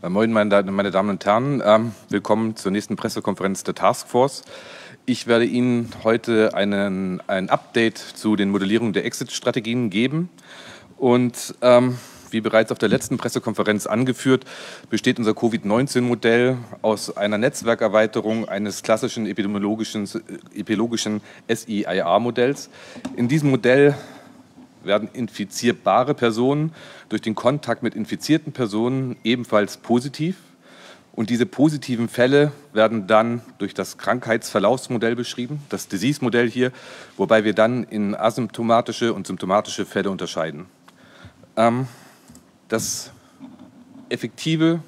Moin, meine Damen und Herren. Willkommen zur nächsten Pressekonferenz der Taskforce. Ich werde Ihnen heute ein Update zu den Modellierungen der Exit-Strategien geben. Und wie bereits auf der letzten Pressekonferenz angeführt, besteht unser Covid-19-Modell aus einer Netzwerkerweiterung eines klassischen epidemiologischen SIIA-Modells. In diesem Modell werden infizierbare Personen durch den Kontakt mit infizierten Personen ebenfalls positiv. Und diese positiven Fälle werden dann durch das Krankheitsverlaufsmodell beschrieben, das Disease-Modell hier, wobei wir dann in asymptomatische und symptomatische Fälle unterscheiden. Das effektive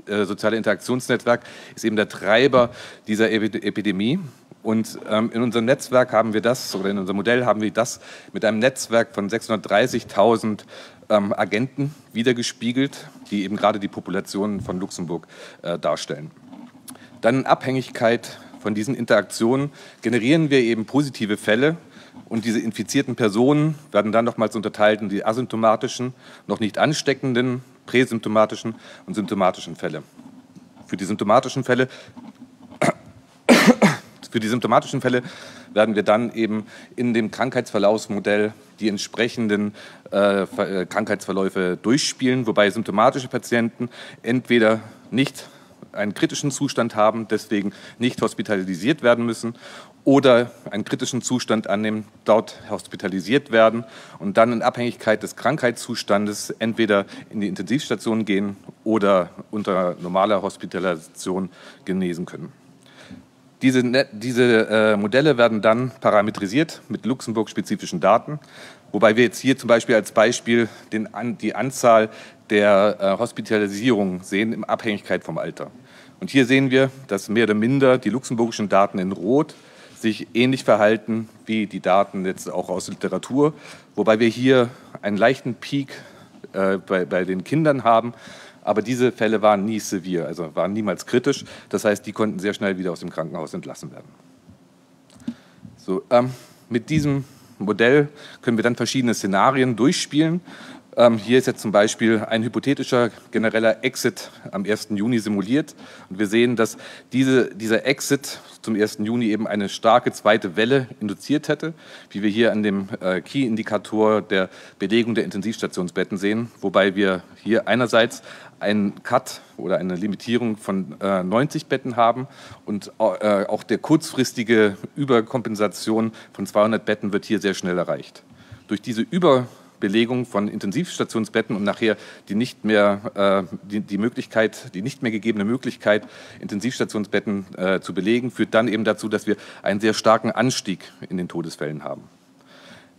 soziale Interaktionsnetzwerk ist eben der Treiber dieser Epidemie. Und in unserem Netzwerk haben wir das, oder in unserem Modell haben wir das mit einem Netzwerk von 630.000 Agenten wiedergespiegelt, die eben gerade die Population von Luxemburg darstellen. Dann in Abhängigkeit von diesen Interaktionen generieren wir eben positive Fälle und diese infizierten Personen werden dann nochmals unterteilt in die asymptomatischen, noch nicht ansteckenden, präsymptomatischen und symptomatischen Fälle. Für die symptomatischen Fälle werden wir dann eben in dem Krankheitsverlaufsmodell die entsprechenden Krankheitsverläufe durchspielen, wobei symptomatische Patienten entweder nicht einen kritischen Zustand haben, deswegen nicht hospitalisiert werden müssen, oder einen kritischen Zustand annehmen, dort hospitalisiert werden und dann in Abhängigkeit des Krankheitszustandes entweder in die Intensivstation gehen oder unter normaler Hospitalisation genesen können. Diese Modelle werden dann parametrisiert mit Luxemburg-spezifischen Daten, wobei wir jetzt hier zum Beispiel als Beispiel die Anzahl der Hospitalisierungen sehen in Abhängigkeit vom Alter. Und hier sehen wir, dass mehr oder minder die luxemburgischen Daten in Rot sich ähnlich verhalten wie die Daten jetzt auch aus der Literatur, wobei wir hier einen leichten Peak bei den Kindern haben. Aber diese Fälle waren nie severe, also waren niemals kritisch. Das heißt, die konnten sehr schnell wieder aus dem Krankenhaus entlassen werden. So, mit diesem Modell können wir dann verschiedene Szenarien durchspielen. Hier ist jetzt zum Beispiel ein hypothetischer genereller Exit am 1. Juni simuliert. Und wir sehen, dass dieser Exit zum 1. Juni eben eine starke zweite Welle induziert hätte, wie wir hier an dem Key-Indikator der Belegung der Intensivstationsbetten sehen, wobei wir hier einerseits einen Cut oder eine Limitierung von 90 Betten haben und auch der kurzfristige Überkompensation von 200 Betten wird hier sehr schnell erreicht. Durch diese Überbelegung von Intensivstationsbetten und nachher die nicht mehr gegebene Möglichkeit, Intensivstationsbetten zu belegen, führt dann eben dazu, dass wir einen sehr starken Anstieg in den Todesfällen haben.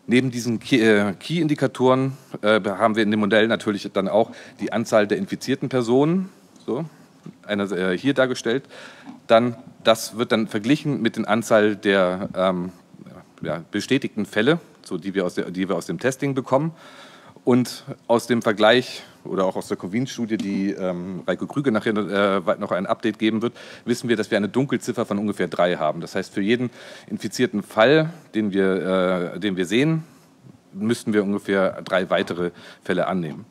Neben diesen Key-Indikatoren haben wir in dem Modell natürlich dann auch die Anzahl der infizierten Personen, so, hier dargestellt. Das wird dann verglichen mit der Anzahl der bestätigten Fälle, so, die wir aus dem Testing bekommen. Und aus dem Vergleich oder auch aus der Convene-Studie, die Reiko Krüger nachher noch ein Update geben wird, wissen wir, dass wir eine Dunkelziffer von ungefähr 3 haben. Das heißt, für jeden infizierten Fall, den wir sehen, müssten wir ungefähr 3 weitere Fälle annehmen.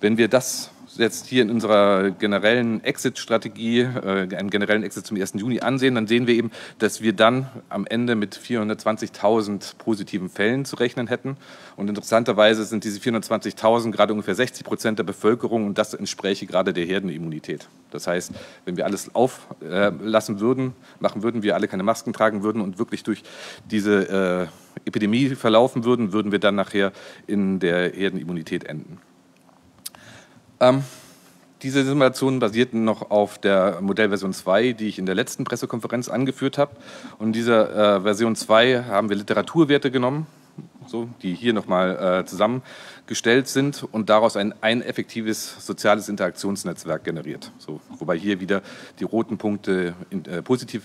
Wenn wir das jetzt hier in unserer generellen Exit-Strategie, einen generellen Exit zum 1. Juni ansehen, dann sehen wir eben, dass wir dann am Ende mit 420.000 positiven Fällen zu rechnen hätten. Und interessanterweise sind diese 420.000 gerade ungefähr 60% der Bevölkerung und das entspräche gerade der Herdenimmunität. Das heißt, wenn wir alles machen würden, wir alle keine Masken tragen würden und wirklich durch diese Epidemie verlaufen würden, würden wir dann nachher in der Herdenimmunität enden. Diese Simulationen basierten noch auf der Modellversion 2, die ich in der letzten Pressekonferenz angeführt habe. Und in dieser Version 2 haben wir Literaturwerte genommen, so, die hier nochmal zusammengestellt sind und daraus ein effektives soziales Interaktionsnetzwerk generiert. So, wobei hier wieder die roten Punkte positive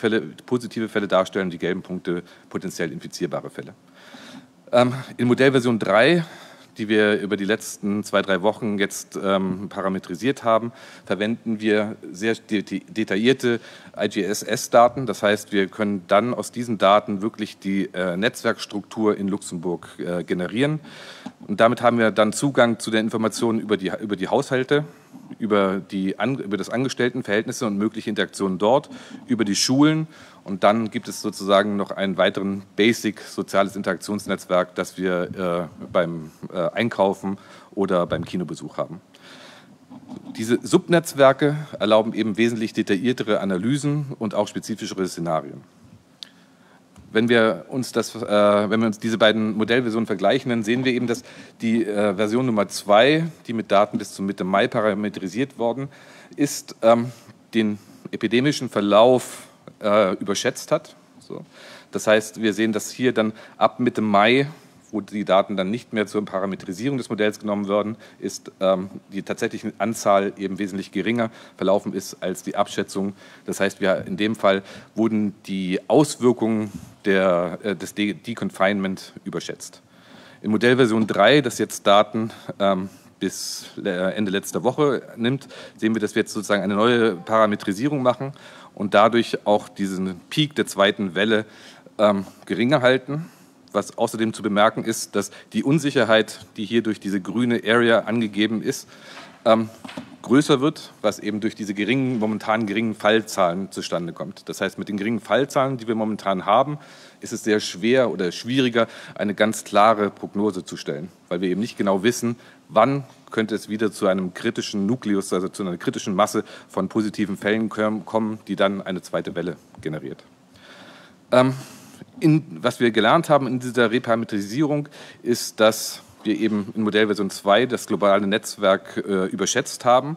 Fälle darstellen, die gelben Punkte potenziell infizierbare Fälle. In Modellversion 3, die wir über die letzten 2-3 Wochen jetzt parametrisiert haben, verwenden wir sehr detaillierte IGSS-Daten. Das heißt, wir können dann aus diesen Daten wirklich die Netzwerkstruktur in Luxemburg generieren. Und damit haben wir dann Zugang zu den Informationen über die Haushalte. über das Angestelltenverhältnisse und mögliche Interaktionen dort, über die Schulen, und dann gibt es sozusagen noch einen weiteren Basic soziales Interaktionsnetzwerk, das wir beim Einkaufen oder beim Kinobesuch haben. Diese Subnetzwerke erlauben eben wesentlich detailliertere Analysen und auch spezifischere Szenarien. Wenn wir uns diese beiden Modellversionen vergleichen, dann sehen wir eben, dass die Version Nummer 2, die mit Daten bis zum Mitte Mai parametrisiert worden ist, den epidemischen Verlauf überschätzt hat. So. Das heißt, wir sehen, dass hier dann ab Mitte Mai, wo die Daten dann nicht mehr zur Parametrisierung des Modells genommen werden, ist die tatsächliche Anzahl eben wesentlich geringer verlaufen ist als die Abschätzung. Das heißt, in dem Fall wurden die Auswirkungen des Deconfinement überschätzt. In Modellversion 3, das jetzt Daten bis Ende letzter Woche nimmt, sehen wir, dass wir jetzt sozusagen eine neue Parametrisierung machen und dadurch auch diesen Peak der zweiten Welle geringer halten. Was außerdem zu bemerken ist, dass die Unsicherheit, die hier durch diese grüne Area angegeben ist, größer wird, was eben durch diese momentan geringen Fallzahlen zustande kommt. Das heißt, mit den geringen Fallzahlen, die wir momentan haben, ist es sehr schwer oder schwieriger, eine ganz klare Prognose zu stellen, weil wir eben nicht genau wissen, wann könnte es wieder zu einem kritischen Nukleus, also zu einer kritischen Masse von positiven Fällen kommen, die dann eine zweite Welle generiert. Was wir gelernt haben in dieser Reparametrisierung ist, dass wir eben in Modellversion 2 das globale Netzwerk überschätzt haben.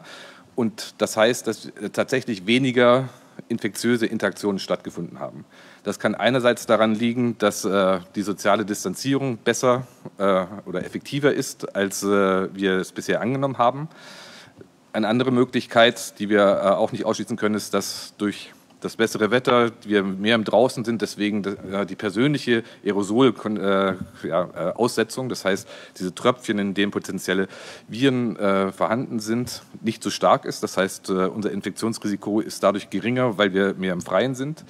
Und das heißt, dass tatsächlich weniger infektiöse Interaktionen stattgefunden haben. Das kann einerseits daran liegen, dass die soziale Distanzierung besser oder effektiver ist, als wir es bisher angenommen haben. Eine andere Möglichkeit, die wir auch nicht ausschließen können, ist, dass durch das bessere Wetter, wir mehr im Draußen sind, deswegen die persönliche Aerosolaussetzung, das heißt diese Tröpfchen, in denen potenzielle Viren vorhanden sind, nicht so stark ist. Das heißt, unser Infektionsrisiko ist dadurch geringer, weil wir mehr im Freien sind.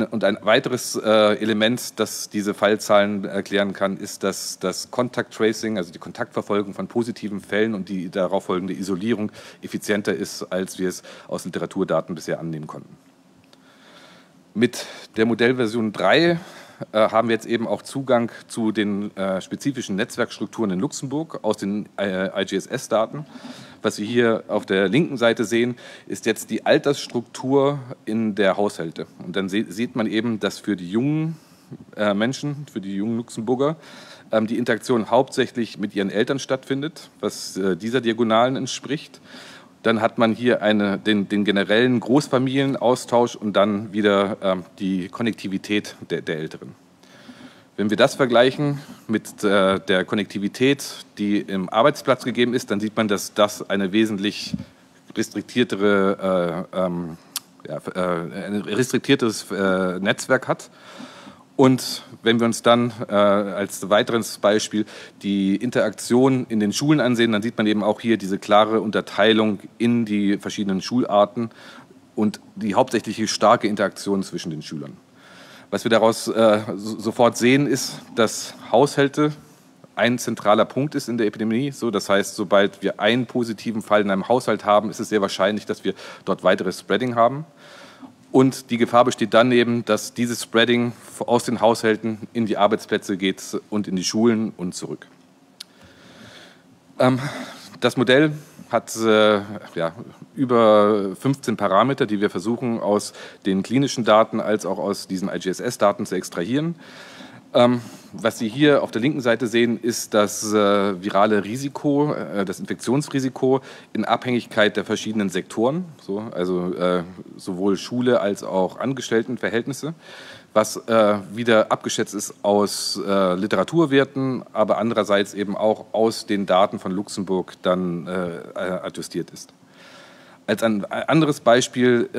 Und ein weiteres Element, das diese Fallzahlen erklären kann, ist, dass das Contact Tracing, also die Kontaktverfolgung von positiven Fällen und die darauf folgende Isolierung effizienter ist, als wir es aus Literaturdaten bisher annehmen konnten. Mit der Modellversion 3 haben wir jetzt eben auch Zugang zu den spezifischen Netzwerkstrukturen in Luxemburg aus den IGSS-Daten. Was Sie hier auf der linken Seite sehen, ist jetzt die Altersstruktur in der Haushalte. Und dann sieht man eben, dass für die jungen Menschen, für die jungen Luxemburger, die Interaktion hauptsächlich mit ihren Eltern stattfindet, was dieser Diagonalen entspricht. Dann hat man hier den generellen Großfamilienaustausch und dann wieder die Konnektivität der Älteren. Wenn wir das vergleichen mit der Konnektivität, die im Arbeitsplatz gegeben ist, dann sieht man, dass das eine wesentlich ein restriktiertes Netzwerk hat. Und wenn wir uns dann als weiteres Beispiel die Interaktion in den Schulen ansehen, dann sieht man eben auch hier diese klare Unterteilung in die verschiedenen Schularten und die hauptsächliche starke Interaktion zwischen den Schülern. Was wir daraus sofort sehen, ist, dass Haushalte ein zentraler Punkt ist in der Epidemie. So, das heißt, sobald wir einen positiven Fall in einem Haushalt haben, ist es sehr wahrscheinlich, dass wir dort weiteres Spreading haben. Und die Gefahr besteht dann eben, dass dieses Spreading aus den Haushalten in die Arbeitsplätze geht und in die Schulen und zurück. Das Modell hat über 15 Parameter, die wir versuchen aus den klinischen Daten als auch aus diesen IGSS-Daten zu extrahieren. Was Sie hier auf der linken Seite sehen, ist das virale Risiko, das Infektionsrisiko in Abhängigkeit der verschiedenen Sektoren, also sowohl Schule als auch Angestelltenverhältnisse, was wieder abgeschätzt ist aus Literaturwerten, aber andererseits eben auch aus den Daten von Luxemburg dann adjustiert ist. Als ein anderes Beispiel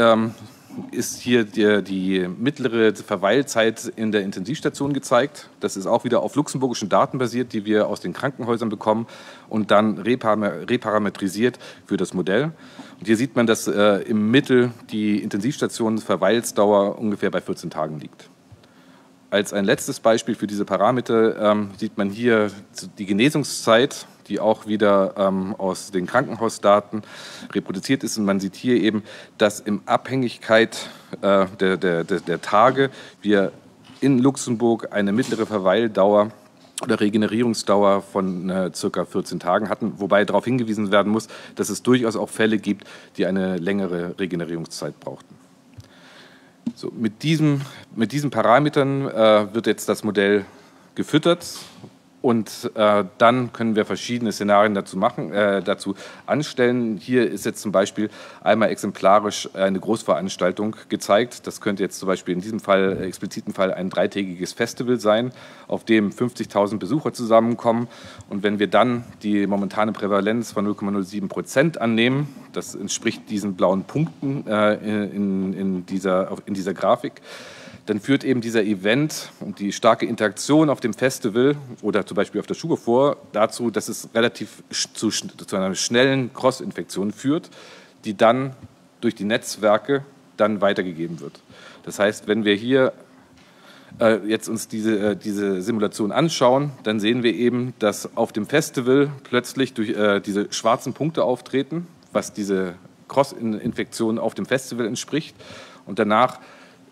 ist hier die mittlere Verweilzeit in der Intensivstation gezeigt. Das ist auch wieder auf luxemburgischen Daten basiert, die wir aus den Krankenhäusern bekommen und dann reparametrisiert für das Modell. Und hier sieht man, dass im Mittel die Intensivstationsverweilsdauer ungefähr bei 14 Tagen liegt. Als ein letztes Beispiel für diese Parameter sieht man hier die Genesungszeit die auch wieder aus den Krankenhausdaten reproduziert ist. Und man sieht hier eben, dass in Abhängigkeit der Tage wir in Luxemburg eine mittlere Verweildauer oder Regenerierungsdauer von circa 14 Tagen hatten, wobei darauf hingewiesen werden muss, dass es durchaus auch Fälle gibt, die eine längere Regenerierungszeit brauchten. So, mit diesen Parametern wird jetzt das Modell gefüttert und dann können wir verschiedene Szenarien dazu anstellen. Hier ist jetzt zum Beispiel einmal exemplarisch eine Großveranstaltung gezeigt. Das könnte jetzt zum Beispiel in diesem expliziten Fall ein dreitägiges Festival sein, auf dem 50.000 Besucher zusammenkommen. Und wenn wir dann die momentane Prävalenz von 0,07% annehmen, das entspricht diesen blauen Punkten in dieser Grafik, dann führt eben dieser Event und die starke Interaktion auf dem Festival oder zum Beispiel auf der Schubefort dazu, dass es relativ zu einer schnellen Cross-Infektion führt, die dann durch die Netzwerke dann weitergegeben wird. Das heißt, wenn wir hier jetzt uns diese Simulation anschauen, dann sehen wir eben, dass auf dem Festival plötzlich durch diese schwarzen Punkte auftreten, was diese Cross-Infektion auf dem Festival entspricht, und danach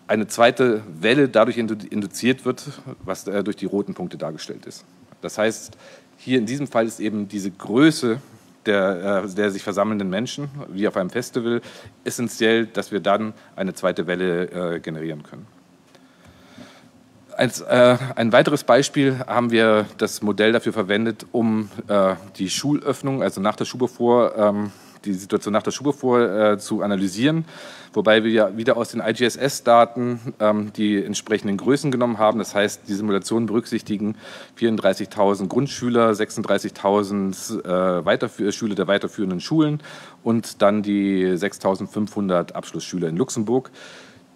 eine zweite Welle dadurch induziert wird, was durch die roten Punkte dargestellt ist. Das heißt, hier in diesem Fall ist eben diese Größe der sich versammelnden Menschen, wie auf einem Festival, essentiell, dass wir dann eine zweite Welle generieren können. Als ein weiteres Beispiel haben wir das Modell dafür verwendet, um die Schulöffnung, also nach der Schubefort, die Situation nach der Schubefort zu analysieren, wobei wir ja wieder aus den IGSS-Daten die entsprechenden Größen genommen haben. Das heißt, die Simulationen berücksichtigen 34.000 Grundschüler, 36.000 Schüler der weiterführenden Schulen und dann die 6.500 Abschlussschüler in Luxemburg,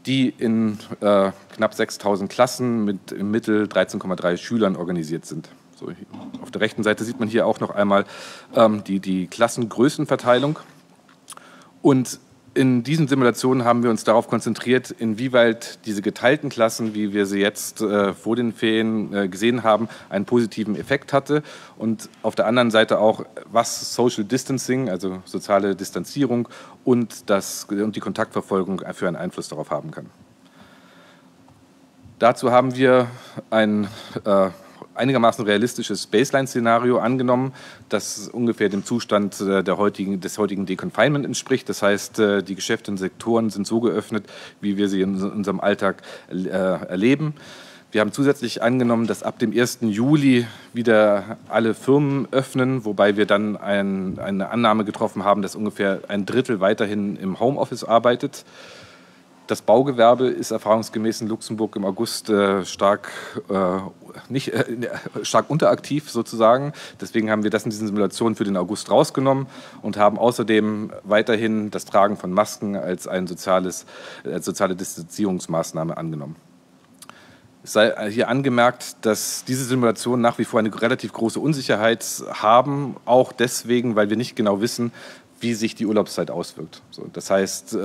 die in knapp 6.000 Klassen mit im Mittel 13,3 Schülern organisiert sind. So, auf der rechten Seite sieht man hier auch noch einmal die Klassengrößenverteilung. Und in diesen Simulationen haben wir uns darauf konzentriert, inwieweit diese geteilten Klassen, wie wir sie jetzt vor den Ferien gesehen haben, einen positiven Effekt hatte. Und auf der anderen Seite auch, was Social Distancing, also soziale Distanzierung und die Kontaktverfolgung für einen Einfluss darauf haben kann. Dazu haben wir ein einigermaßen realistisches Baseline-Szenario angenommen, das ungefähr dem Zustand des heutigen Deconfinement entspricht. Das heißt, die Geschäfte und Sektoren sind so geöffnet, wie wir sie in unserem Alltag erleben. Wir haben zusätzlich angenommen, dass ab dem 1. Juli wieder alle Firmen öffnen, wobei wir dann eine Annahme getroffen haben, dass ungefähr ein Drittel weiterhin im Homeoffice arbeitet. Das Baugewerbe ist erfahrungsgemäß in Luxemburg im August stark unteraktiv sozusagen. Deswegen haben wir das in diesen Simulationen für den August rausgenommen und haben außerdem weiterhin das Tragen von Masken als soziale Distanzierungsmaßnahme angenommen. Es sei hier angemerkt, dass diese Simulationen nach wie vor eine relativ große Unsicherheit haben, auch deswegen, weil wir nicht genau wissen, wie sich die Urlaubszeit auswirkt. So, das heißt,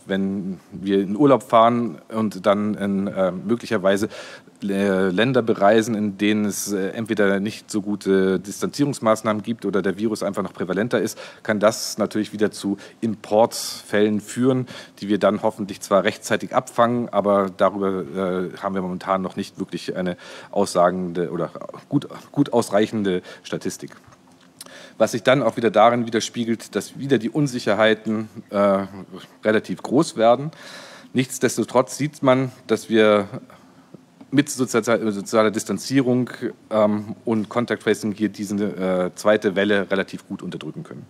wenn wir in Urlaub fahren und dann möglicherweise Länder bereisen, in denen es entweder nicht so gute Distanzierungsmaßnahmen gibt oder der Virus einfach noch prävalenter ist, kann das natürlich wieder zu Importfällen führen, die wir dann hoffentlich zwar rechtzeitig abfangen, aber darüber haben wir momentan noch nicht wirklich eine aussagende oder gut ausreichende Statistik. Was sich dann auch wieder darin widerspiegelt, dass wieder die Unsicherheiten relativ groß werden. Nichtsdestotrotz sieht man, dass wir mit sozialer Distanzierung und Contact Tracing hier diese zweite Welle relativ gut unterdrücken können.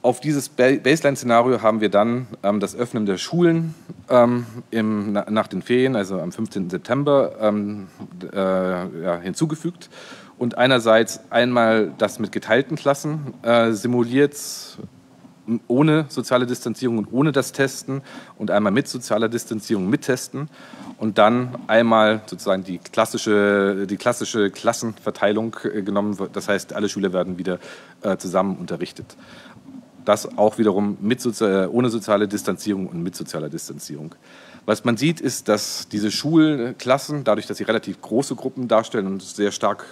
Auf dieses Baseline-Szenario haben wir dann das Öffnen der Schulen nach den Ferien, also am 15. September, hinzugefügt. Und einerseits einmal das mit geteilten Klassen simuliert, ohne soziale Distanzierung und ohne das Testen, und einmal mit sozialer Distanzierung mit Testen, und dann einmal sozusagen die klassische Klassenverteilung genommen wird. Das heißt, alle Schüler werden wieder zusammen unterrichtet. Das auch wiederum ohne soziale Distanzierung und mit sozialer Distanzierung. Was man sieht, ist, dass diese Schulklassen, dadurch, dass sie relativ große Gruppen darstellen und sehr stark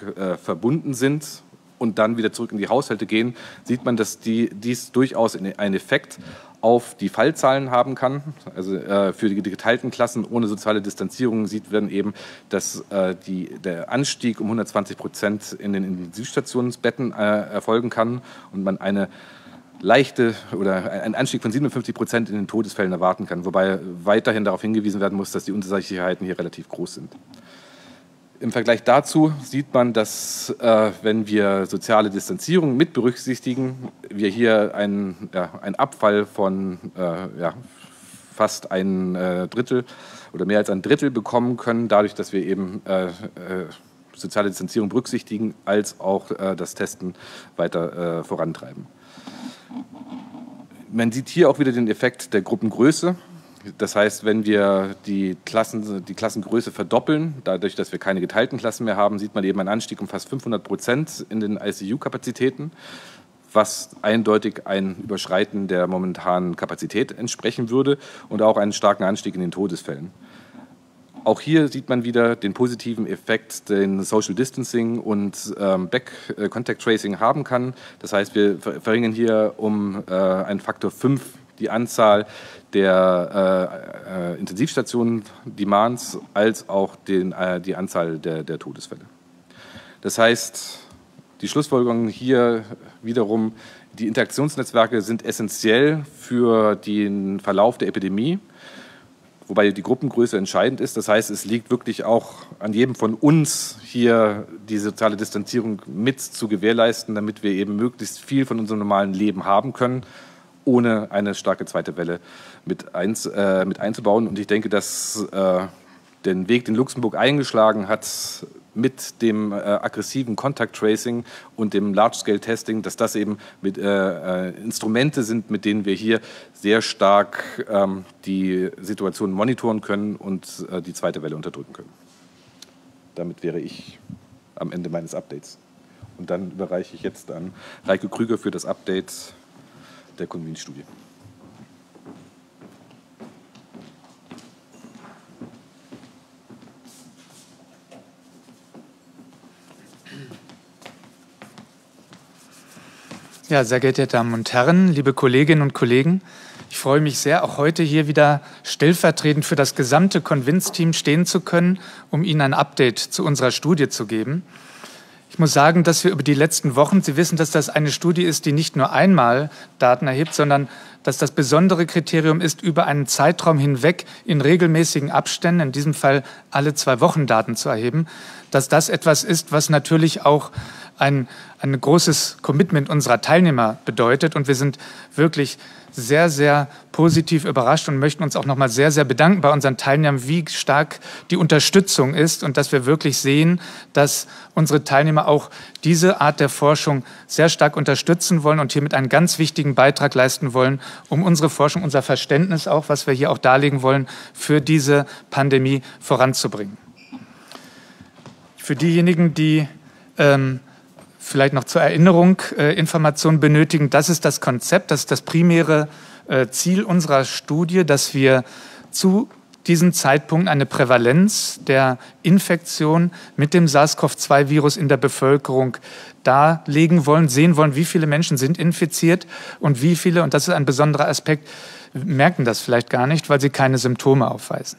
verbunden sind und dann wieder zurück in die Haushalte gehen, sieht man, dass dies durchaus einen Effekt auf die Fallzahlen haben kann. Also für die geteilten Klassen ohne soziale Distanzierung sieht man eben, dass der Anstieg um 120% in den Intensivstationsbetten erfolgen kann und man einen Anstieg von 57% in den Todesfällen erwarten kann, wobei weiterhin darauf hingewiesen werden muss, dass die Unsicherheiten hier relativ groß sind. Im Vergleich dazu sieht man, dass wenn wir soziale Distanzierung mit berücksichtigen, wir hier einen Abfall von fast ein Drittel oder mehr als ein Drittel bekommen können, dadurch, dass wir eben soziale Distanzierung berücksichtigen, als auch das Testen weiter vorantreiben. Man sieht hier auch wieder den Effekt der Gruppengröße. Das heißt, wenn wir die Klassengröße verdoppeln, dadurch, dass wir keine geteilten Klassen mehr haben, sieht man eben einen Anstieg um fast 500% in den ICU-Kapazitäten, was eindeutig ein Überschreiten der momentanen Kapazität entsprechen würde und auch einen starken Anstieg in den Todesfällen. Auch hier sieht man wieder den positiven Effekt, den Social Distancing und Contact Tracing haben kann. Das heißt, wir verringern hier um einen Faktor 5 die Anzahl der Intensivstationen, Demands, als auch die Anzahl der Todesfälle. Das heißt, die Schlussfolgerung hier wiederum, die Interaktionsnetzwerke sind essentiell für den Verlauf der Epidemie, wobei die Gruppengröße entscheidend ist. Das heißt, es liegt wirklich auch an jedem von uns, hier die soziale Distanzierung mit zu gewährleisten, damit wir eben möglichst viel von unserem normalen Leben haben können, ohne eine starke zweite Welle mit einzubauen. Und ich denke, dass den Weg, den Luxemburg eingeschlagen hat, mit dem aggressiven Contact Tracing und dem Large-Scale-Testing, dass das eben mit Instrumente sind, mit denen wir hier sehr stark die Situation monitoren können und die zweite Welle unterdrücken können. Damit wäre ich am Ende meines Updates. Und dann überreiche ich jetzt an Reike Krüger für das Update der Convene-Studie. Ja, sehr geehrte Damen und Herren, liebe Kolleginnen und Kollegen, ich freue mich sehr, auch heute hier wieder stellvertretend für das gesamte Convince-Team stehen zu können, um Ihnen ein Update zu unserer Studie zu geben. Ich muss sagen, dass wir über die letzten Wochen, Sie wissen, dass das eine Studie ist, die nicht nur einmal Daten erhebt, sondern dass das besondere Kriterium ist, über einen Zeitraum hinweg in regelmäßigen Abständen, in diesem Fall alle 2 Wochen Daten zu erheben, dass das etwas ist, was natürlich auch ein großes Commitment unserer Teilnehmer bedeutet. Und wir sind wirklich sehr, sehr positiv überrascht und möchten uns auch noch mal sehr, sehr bedanken bei unseren Teilnehmern, wie stark die Unterstützung ist und dass wir wirklich sehen, dass unsere Teilnehmer auch diese Art der Forschung sehr stark unterstützen wollen und hiermit einen ganz wichtigen Beitrag leisten wollen, um unsere Forschung, unser Verständnis auch, was wir hier auch darlegen wollen, für diese Pandemie voranzubringen. Für diejenigen, die vielleicht noch zur Erinnerung Informationen benötigen, das ist das Konzept, das ist das primäre Ziel unserer Studie, dass wir zu diesem Zeitpunkt eine Prävalenz der Infektion mit dem SARS-CoV-2-Virus in der Bevölkerung darlegen wollen, sehen wollen, wie viele Menschen sind infiziert und wie viele, und das ist ein besonderer Aspekt, merken das vielleicht gar nicht, weil sie keine Symptome aufweisen.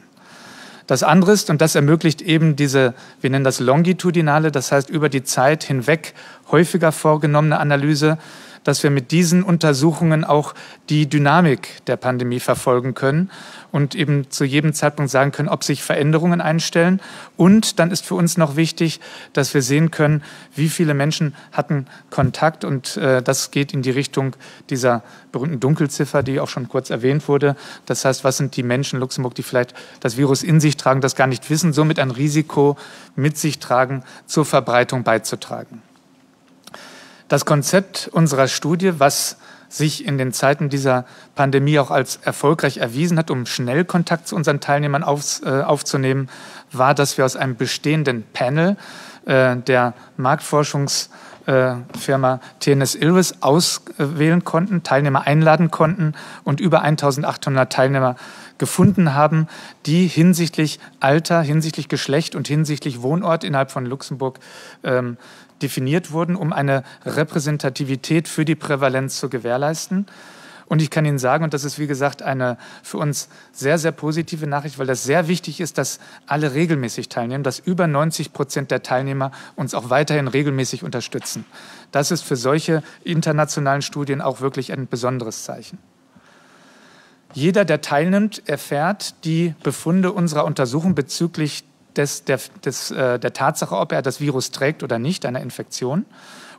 Das andere ist, und das ermöglicht eben diese, wir nennen das longitudinale, das heißt über die Zeit hinweg häufiger vorgenommene Analyse, dass wir mit diesen Untersuchungen auch die Dynamik der Pandemie verfolgen können und eben zu jedem Zeitpunkt sagen können, ob sich Veränderungen einstellen. Und dann ist für uns noch wichtig, dass wir sehen können, wie viele Menschen hatten Kontakt. Und das geht in die Richtung dieser berühmten Dunkelziffer, die auch schon kurz erwähnt wurde. Das heißt, was sind die Menschen in Luxemburg, die vielleicht das Virus in sich tragen, das gar nicht wissen, somit ein Risiko mit sich tragen, zur Verbreitung beizutragen. Das Konzept unserer Studie, was sich in den Zeiten dieser Pandemie auch als erfolgreich erwiesen hat, um schnell Kontakt zu unseren Teilnehmern aufzunehmen, war, dass wir aus einem bestehenden Panel der Marktforschungsfirma TNS Ilves auswählen konnten, Teilnehmer einladen konnten und über 1800 Teilnehmer gefunden haben, die hinsichtlich Alter, hinsichtlich Geschlecht und hinsichtlich Wohnort innerhalb von Luxemburg definiert wurden, um eine Repräsentativität für die Prävalenz zu gewährleisten. Und ich kann Ihnen sagen, und das ist wie gesagt eine für uns sehr, sehr positive Nachricht, weil das sehr wichtig ist, dass alle regelmäßig teilnehmen, dass über 90% der Teilnehmer uns auch weiterhin regelmäßig unterstützen. Das ist für solche internationalen Studien auch wirklich ein besonderes Zeichen. Jeder, der teilnimmt, erfährt die Befunde unserer Untersuchung bezüglich der Tatsache, ob er das Virus trägt oder nicht, einer Infektion.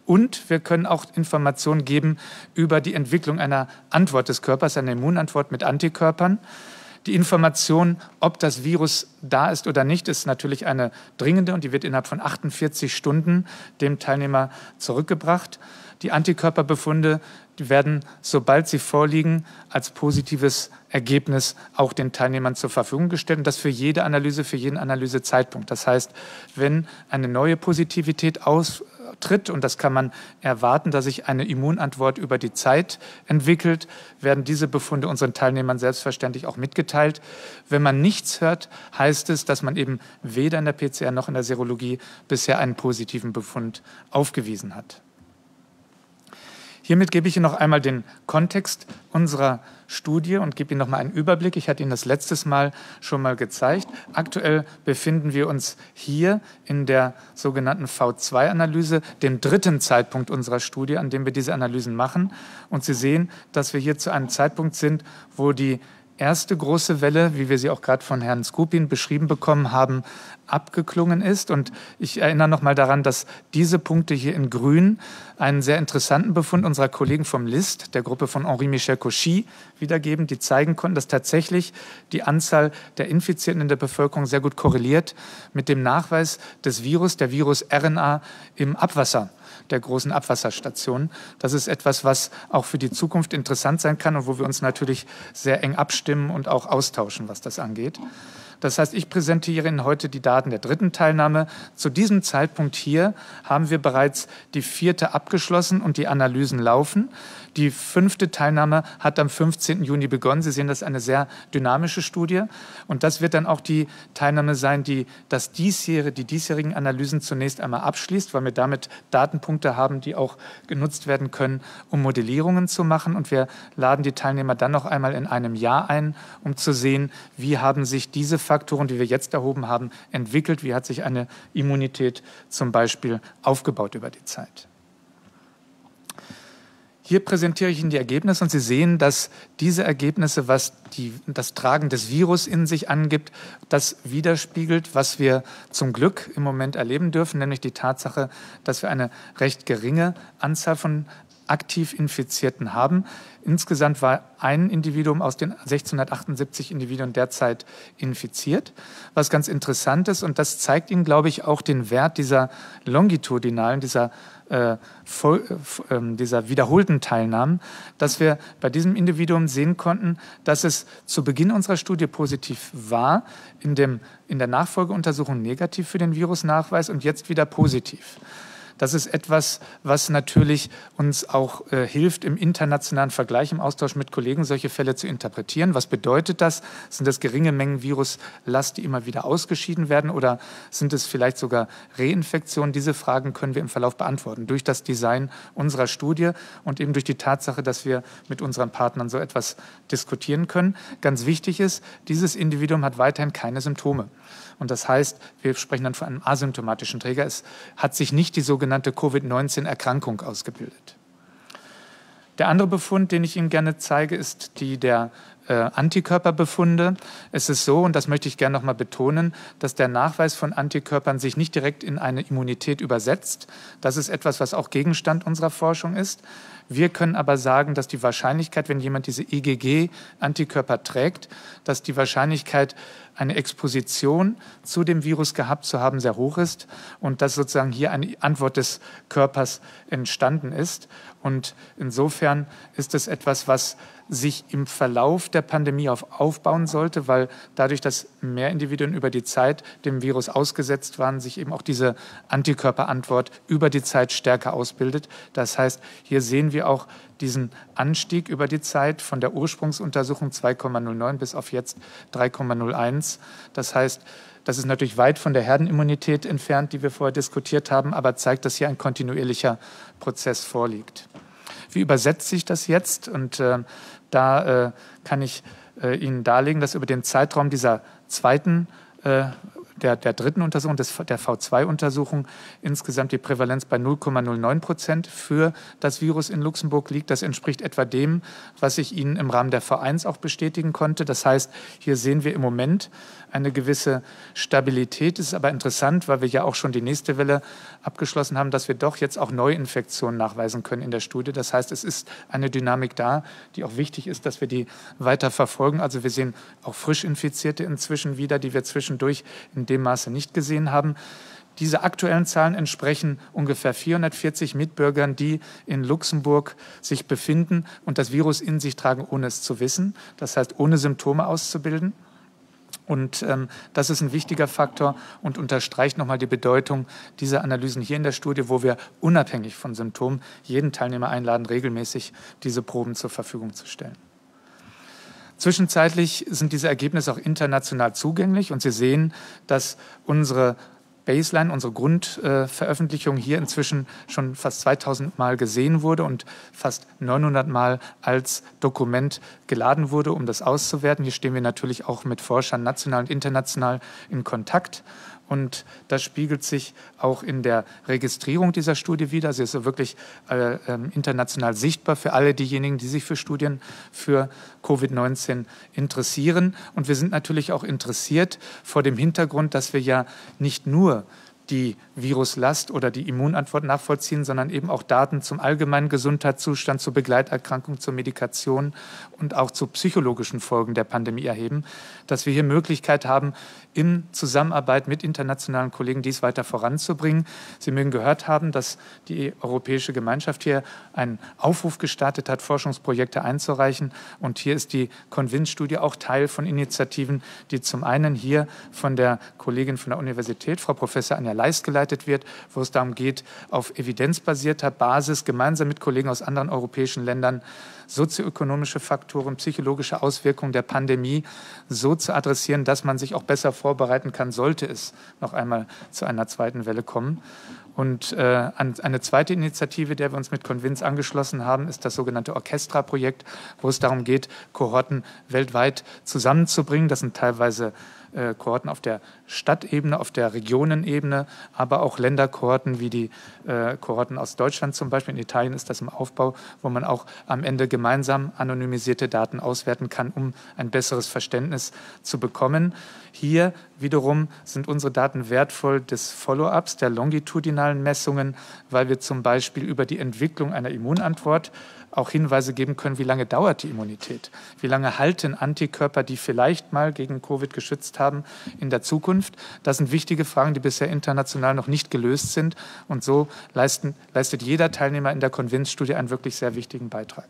Und wir können auch Informationen geben über die Entwicklung einer Antwort des Körpers, einer Immunantwort mit Antikörpern. Die Information, ob das Virus da ist oder nicht, ist natürlich eine dringende und die wird innerhalb von 48 Stunden dem Teilnehmer zurückgebracht. Die Antikörperbefunde, die werden, sobald sie vorliegen, als positives Ergebnis auch den Teilnehmern zur Verfügung gestellt. Und das für jede Analyse, für jeden Analysezeitpunkt. Das heißt, wenn eine neue Positivität austritt, und das kann man erwarten, dass sich eine Immunantwort über die Zeit entwickelt, werden diese Befunde unseren Teilnehmern selbstverständlich auch mitgeteilt. Wenn man nichts hört, heißt es, dass man eben weder in der PCR noch in der Serologie bisher einen positiven Befund aufgewiesen hat. Hiermit gebe ich Ihnen noch einmal den Kontext unserer Studie und gebe Ihnen noch mal einen Überblick. Ich hatte Ihnen das letztes Mal schon mal gezeigt. Aktuell befinden wir uns hier in der sogenannten V2-Analyse, dem dritten Zeitpunkt unserer Studie, an dem wir diese Analysen machen. Und Sie sehen, dass wir hier zu einem Zeitpunkt sind, wo die erste große Welle, wie wir sie auch gerade von Herrn Skupin beschrieben bekommen haben, abgeklungen ist. Und ich erinnere noch mal daran, dass diese Punkte hier in grün einen sehr interessanten Befund unserer Kollegen vom LIST, der Gruppe von Henri-Michel Cauchy, wiedergeben, die zeigen konnten, dass tatsächlich die Anzahl der Infizierten in der Bevölkerung sehr gut korreliert mit dem Nachweis des Virus, der Virus-RNA im Abwasser der großen Abwasserstationen. Das ist etwas, was auch für die Zukunft interessant sein kann und wo wir uns natürlich sehr eng abstimmen und auch austauschen, was das angeht. Das heißt, ich präsentiere Ihnen heute die Daten der dritten Teilnahme. Zu diesem Zeitpunkt hier haben wir bereits die vierte abgeschlossen und die Analysen laufen. Die fünfte Teilnahme hat am 15. Juni begonnen. Sie sehen, das ist eine sehr dynamische Studie. Und das wird dann auch die Teilnahme sein, die die diesjährigen Analysen zunächst einmal abschließt, weil wir damit Datenpunkte haben, die auch genutzt werden können, um Modellierungen zu machen. Und wir laden die Teilnehmer dann noch einmal in einem Jahr ein, um zu sehen, wie haben sich diese Faktoren, die wir jetzt erhoben haben, entwickelt, wie hat sich eine Immunität zum Beispiel aufgebaut über die Zeit. Hier präsentiere ich Ihnen die Ergebnisse und Sie sehen, dass diese Ergebnisse, was das Tragen des Virus in sich angibt, das widerspiegelt, was wir zum Glück im Moment erleben dürfen, nämlich die Tatsache, dass wir eine recht geringe Anzahl von aktiv Infizierten haben. Insgesamt war ein Individuum aus den 1678 Individuen derzeit infiziert. Was ganz interessant ist, und das zeigt Ihnen, glaube ich, auch den Wert dieser longitudinalen, dieser wiederholten Teilnahmen, dass wir bei diesem Individuum sehen konnten, dass es zu Beginn unserer Studie positiv war, in der Nachfolgeuntersuchung negativ für den Virusnachweis und jetzt wieder positiv. Das ist etwas, was natürlich uns auch hilft, im internationalen Vergleich, im Austausch mit Kollegen, solche Fälle zu interpretieren. Was bedeutet das? Sind das geringe Mengen Viruslast, die immer wieder ausgeschieden werden, oder sind es vielleicht sogar Reinfektionen? Diese Fragen können wir im Verlauf beantworten, durch das Design unserer Studie und eben durch die Tatsache, dass wir mit unseren Partnern so etwas diskutieren können. Ganz wichtig ist, dieses Individuum hat weiterhin keine Symptome. Und das heißt, wir sprechen dann von einem asymptomatischen Träger. Es hat sich nicht die sogenannte Covid-19-Erkrankung ausgebildet. Der andere Befund, den ich Ihnen gerne zeige, ist die der Antikörperbefunde. Es ist so, und das möchte ich gerne noch mal betonen, dass der Nachweis von Antikörpern sich nicht direkt in eine Immunität übersetzt. Das ist etwas, was auch Gegenstand unserer Forschung ist. Wir können aber sagen, dass die Wahrscheinlichkeit, wenn jemand diese IgG-Antikörper trägt, dass die Wahrscheinlichkeit, eine Exposition zu dem Virus gehabt zu haben, sehr hoch ist und dass sozusagen hier eine Antwort des Körpers entstanden ist. Und insofern ist es etwas, was sich im Verlauf der Pandemie aufbauen sollte, weil dadurch, dass mehr Individuen über die Zeit dem Virus ausgesetzt waren, sich eben auch diese Antikörperantwort über die Zeit stärker ausbildet. Das heißt, hier sehen sehen wir auch diesen Anstieg über die Zeit von der Ursprungsuntersuchung 2,09 bis auf jetzt 3,01. Das heißt, das ist natürlich weit von der Herdenimmunität entfernt, die wir vorher diskutiert haben, aber zeigt, dass hier ein kontinuierlicher Prozess vorliegt. Wie übersetzt sich das jetzt? Und da kann ich Ihnen darlegen, dass über den Zeitraum dieser zweiten der dritten Untersuchung, der V2-Untersuchung, insgesamt die Prävalenz bei 0,09% für das Virus in Luxemburg liegt. Das entspricht etwa dem, was ich Ihnen im Rahmen der V1 auch bestätigen konnte. Das heißt, hier sehen wir im Moment eine gewisse Stabilität. Es ist aber interessant, weil wir ja auch schon die nächste Welle abgeschlossen haben, dass wir doch jetzt auch Neuinfektionen nachweisen können in der Studie. Das heißt, es ist eine Dynamik da, die auch wichtig ist, dass wir die weiter verfolgen. Also wir sehen auch frisch Infizierte inzwischen wieder, die wir zwischendurch in dem Maße nicht gesehen haben. Diese aktuellen Zahlen entsprechen ungefähr 440 Mitbürgern, die in Luxemburg sich befinden und das Virus in sich tragen, ohne es zu wissen. Das heißt, ohne Symptome auszubilden. Und das ist ein wichtiger Faktor und unterstreicht nochmal die Bedeutung dieser Analysen hier in der Studie, wo wir unabhängig von Symptomen jeden Teilnehmer einladen, regelmäßig diese Proben zur Verfügung zu stellen. Zwischenzeitlich sind diese Ergebnisse auch international zugänglich und Sie sehen, dass unsere Baseline, unsere Grundveröffentlichung hier inzwischen schon fast 2000 Mal gesehen wurde und fast 900 Mal als Dokument geladen wurde, um das auszuwerten. Hier stehen wir natürlich auch mit Forschern national und international in Kontakt. Und das spiegelt sich auch in der Registrierung dieser Studie wider. Sie ist so wirklich international sichtbar für alle diejenigen, die sich für Studien für Covid-19 interessieren. Und wir sind natürlich auch interessiert vor dem Hintergrund, dass wir ja nicht nur die Viruslast oder die Immunantwort nachvollziehen, sondern eben auch Daten zum allgemeinen Gesundheitszustand, zur Begleiterkrankung, zur Medikation und auch zu psychologischen Folgen der Pandemie erheben, dass wir hier Möglichkeit haben, in Zusammenarbeit mit internationalen Kollegen dies weiter voranzubringen. Sie mögen gehört haben, dass die Europäische Gemeinschaft hier einen Aufruf gestartet hat, Forschungsprojekte einzureichen. Und hier ist die Convince-Studie auch Teil von Initiativen, die zum einen hier von der Kollegin von der Universität, Frau Professor Anja Leist, geleitet wird, wo es darum geht, auf evidenzbasierter Basis gemeinsam mit Kollegen aus anderen europäischen Ländern sozioökonomische Faktoren, psychologische Auswirkungen der Pandemie so zu adressieren, dass man sich auch besser vorbereiten kann, sollte es noch einmal zu einer zweiten Welle kommen. Und eine zweite Initiative, der wir uns mit Convince angeschlossen haben, ist das sogenannte Orchestra-Projekt, wo es darum geht, Kohorten weltweit zusammenzubringen. Das sind teilweise Kohorten auf der Stadtebene, auf der Regionenebene, aber auch Länderkohorten wie die Kohorten aus Deutschland zum Beispiel. In Italien ist das im Aufbau, wo man auch am Ende gemeinsam anonymisierte Daten auswerten kann, um ein besseres Verständnis zu bekommen. Hier wiederum sind unsere Daten wertvoll des Follow-ups, der longitudinalen Messungen, weil wir zum Beispiel über die Entwicklung einer Immunantwort auch Hinweise geben können, wie lange dauert die Immunität, wie lange halten Antikörper, die vielleicht mal gegen Covid geschützt haben, in der Zukunft. Das sind wichtige Fragen, die bisher international noch nicht gelöst sind. Und so leistet jeder Teilnehmer in der Convince-Studie einen wirklich sehr wichtigen Beitrag.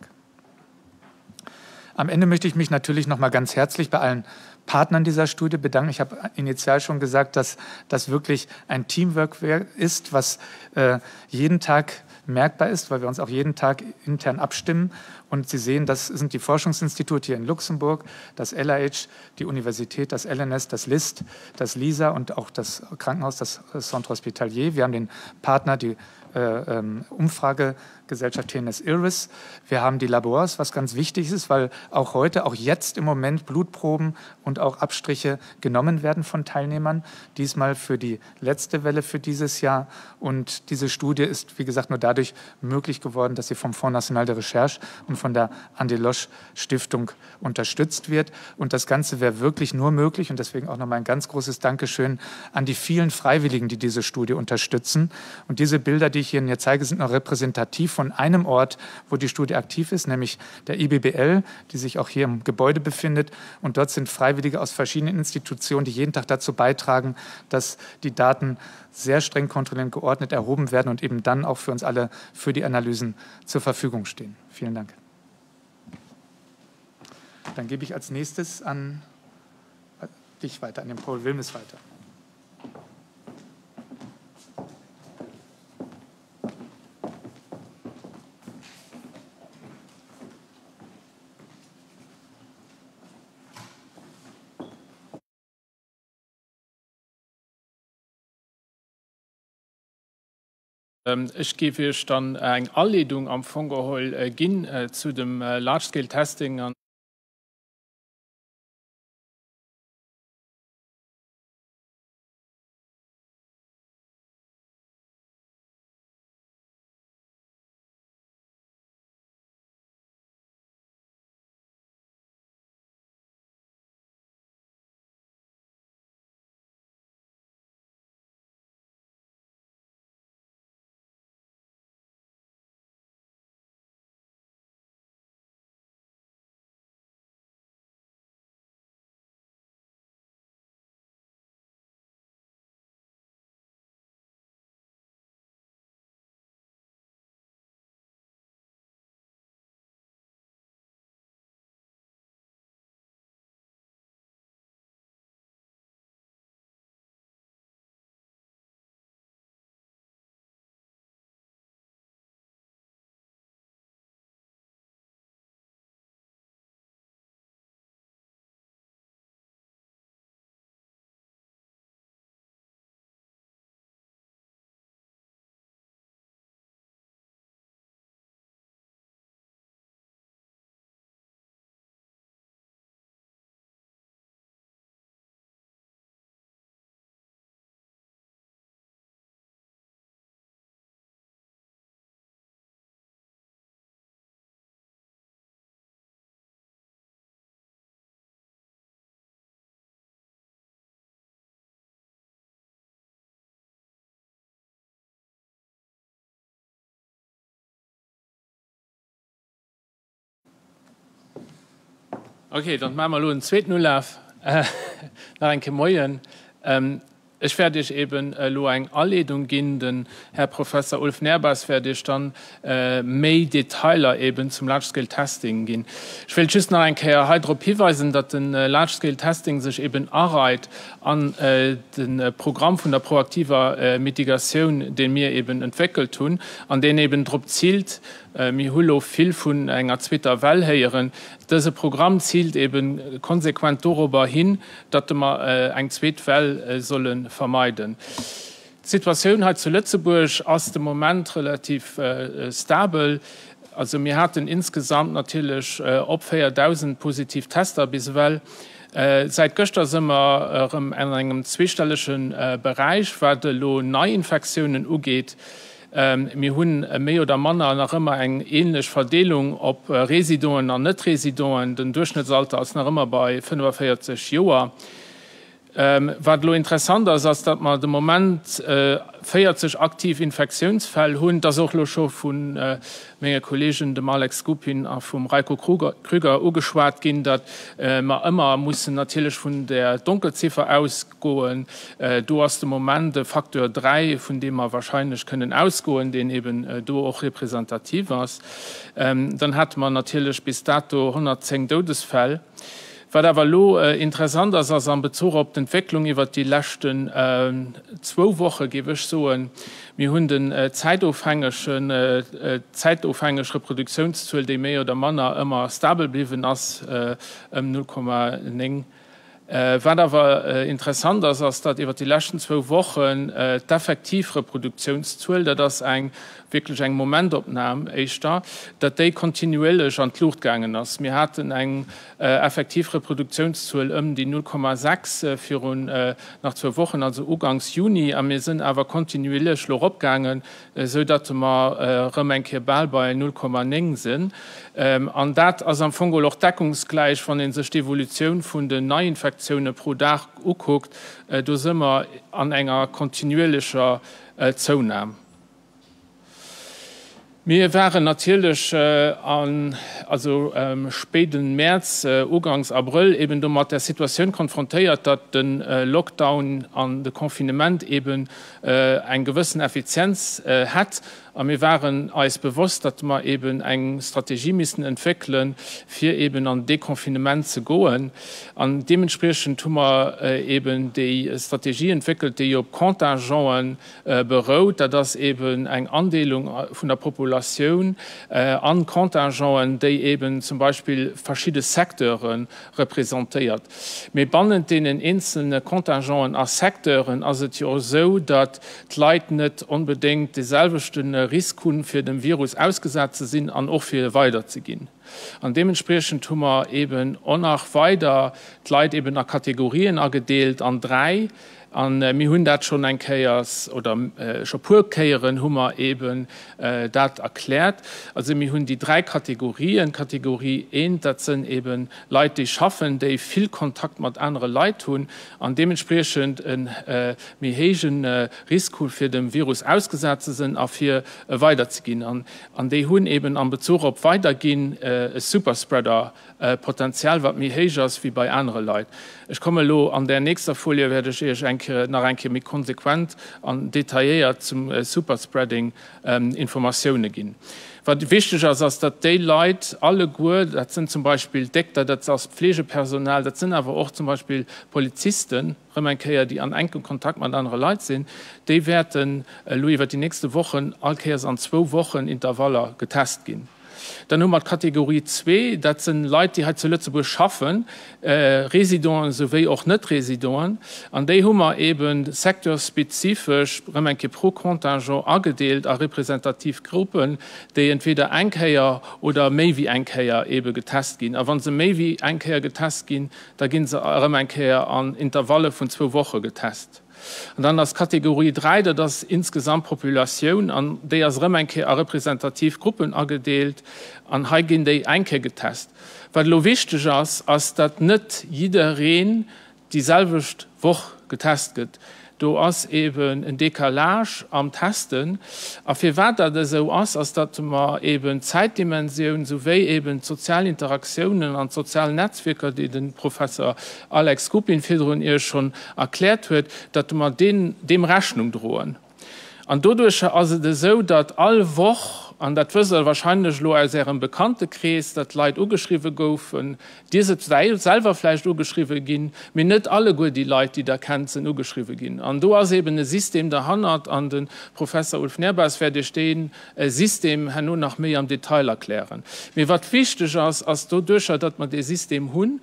Am Ende möchte ich mich natürlich noch mal ganz herzlich bei allen Partnern dieser Studie bedanken. Ich habe initial schon gesagt, dass das wirklich ein Teamwork ist, was jeden Tag merkbar ist, weil wir uns auch jeden Tag intern abstimmen. Und Sie sehen, das sind die Forschungsinstitute hier in Luxemburg, das LAH, die Universität, das LNS, das LIST, das LISA und auch das Krankenhaus, das Centre Hospitalier. Wir haben den Partner, die Umfragegesellschaft TNS IRIS. Wir haben die Labors, was ganz wichtig ist, weil auch heute, auch jetzt im Moment Blutproben und auch Abstriche genommen werden von Teilnehmern. Diesmal für die letzte Welle für dieses Jahr. Und diese Studie ist, wie gesagt, nur dadurch möglich geworden, dass sie vom Fonds National de Recherche und von der Andeloche Stiftung unterstützt wird. Und das Ganze wäre wirklich nur möglich, und deswegen auch nochmal ein ganz großes Dankeschön an die vielen Freiwilligen, die diese Studie unterstützen. Und diese Bilder, die ich hier jetzt zeige, sind noch repräsentativ von einem Ort, wo die Studie aktiv ist, nämlich der IBBL, die sich auch hier im Gebäude befindet. Und dort sind Freiwillige aus verschiedenen Institutionen, die jeden Tag dazu beitragen, dass die Daten sehr streng kontrolliert geordnet erhoben werden und eben dann auch für uns alle für die Analysen zur Verfügung stehen. Vielen Dank. Dann gebe ich als nächstes an dich weiter, an den Paul Wilmes weiter. Ich gebe dann eng Anledung am Fongeholl ginn zu dem Large-Scale-Testing an. Okay, dann machen wir nur einen zweiten Anlauf nach einem Moyen. Ich werde eben lo eng Anledung gehen, den Herr Professor Ulf Nerbas werde ich dann mehr Detailer eben zum Large-Scale-Testing gehen. Ich will just noch ein Hydrop hinweisen, dass den Large-Scale-Testing sich eben arbeitet an den Programm von der proaktiver Mitigation, den wir eben entwickelt tun, an den eben darauf zielt, mir hullo viel von einer zweiter Welle heieren. Dieses Programm zielt eben konsequent darüber hin, dass wir eine zweite Welle sollen vermeiden. Die Situation halt zu Lützeburg ist im Moment relativ stabil. Also wir hatten insgesamt natürlich ob 4.000 positiv Tester biswell. Seit gestern sind wir in einem zweistelligen Bereich, was die Neuinfektionen angeht. Wir haben mehr oder minder noch immer eine ähnliche Verdelung, ob Residuen und Nicht-Residuen. Der Durchschnittsalter ist noch immer bei 45 Jahren. Was interessant ist, ist, dass man im Moment 40 aktive Infektionsfälle haben. Das ist auch schon von meinen Kollegen, dem Alex Skupin und vom Reiko Krüger angeschwärzt gehen, dass wir immer müssen natürlich von der Dunkelziffer ausgehen. Du hast im Moment den Faktor 3, von dem wir wahrscheinlich können ausgehen, den eben du auch repräsentativ ist. Dann hat man natürlich bis dato 110 Todesfälle. Was aber interessant ist, als in Bezug auf die Entwicklung über die letzten 2 Wochen, gebe ich so, wir haben den zeitaufhängigen Reproduktionszahl, die mehr oder minder immer stabil bleiben als 0,9. Was aber interessant ist, dass über die letzten 2 Wochen die effektive Reproduktionszahl, das ist wirklich eine Momentaufnahme, dass die kontinuierlich an die Luft gegangen ist. Wir hatten eine effektive Reproduktionszahl die 0,6 für nach 2 Wochen, also Anfangs Juni, und wir sind aber kontinuierlich abgegangen, sodass wir bald bei 0,9 sind. Und das ist am Anfang auch deckungsgleich, wenn man sich die Evolution von den Neuinfektionen pro Tag anguckt, da sind wir an einer kontinuierlichen Zunahme. Wir waren natürlich späten März, Anfangs April eben mit der Situation konfrontiert, dass der Lockdown und das Konfinement eben eine gewisse Effizienz hat. Und wir waren uns bewusst, dass wir eben eine Strategie müssen entwickeln, für eben an Dekonfinement zu gehen. Und dementsprechend haben wir eben die Strategie entwickelt, die auf Kontingenten beruht, dass das eben eine Anteilung von der Population Population an Kontingenten, die eben zum Beispiel verschiedene Sektoren repräsentiert. Wir bannen denen einzelne Kontingenten als Sektoren, also es ja so, dass die Leute nicht unbedingt dieselben Risiken für den Virus ausgesetzt sind, an auch viel weiterzugehen. Und dementsprechend haben wir eben auch noch weiter die Leute eben nach Kategorien angedeelt an 3. Und wir haben das schon ein Chaos oder schon Purkeieren haben wir eben das erklärt. Also wir haben die 3 Kategorien. Kategorie 1, das sind eben Leute, die schaffen, die viel Kontakt mit anderen Leuten haben und dementsprechend ein hohes Risiko für den Virus ausgesetzt sind, auch hier weiterzugehen. Und die haben eben an Bezug auf Weitergehen ein Superspreader-Potenzial, was mir höher ist wie bei anderen Leuten. Ich komme an der nächsten Folie, werde ich nach ein mit konsequent und detailliert zum Superspreading Informationen gehen. Was wichtig ist, dass die Leute alle gut, das sind zum Beispiel Dekter, das ist Pflegepersonal, das sind aber auch zum Beispiel Polizisten, die an engen Kontakt mit anderen Leuten sind, die werden, Louis wird die nächste Woche, allkehr an 2 Wochen Intervalle getestet gehen. Dann haben wir Kategorie 2, das sind Leute, die halt zu Lützeburg schaffen, Residenten sowie auch Nicht-Residenten. Und die haben wir eben sektorspezifisch pro Kontingent angedeelt an Repräsentativgruppen, die entweder einkeier oder mehr wie einkeier eben getestet gehen. Aber wenn sie mehr wie einkeier getestet gehen, da gehen sie einkeier an Intervalle von 2 Wochen getestet. Und dann das Kategorie 3, das insgesamt Population, an der als Repräsentativgruppen angedeelt, an Heigen die Einke getestet. Was lo wichtig ist, dass nicht jeder dieselbe Woche getestet wird. Du hast eben ein Dekalage am Testen. Für was das so ist, als dass man eben Zeitdimensionen sowie eben soziale Interaktionen und soziale Netzwerke, die den Professor Alex Skupin ihr schon erklärt hat, dass man dem Rechnung drohen. Und dadurch ist es so, dass alle Woche, und das wissen wahrscheinlich nur als ein bekannter Kreis, dass Leute angeschrieben werden, diese selber vielleicht angeschrieben gehen, aber nicht alle gut die Leute, die da kennen, sind angeschrieben gehen. Und du hast eben ein System der Hand an den Professor Ulf Nerbas werde stehen, ein System nur noch mehr im Detail erklären. Mir was wichtig ist, als dadurch, dass man das System haben,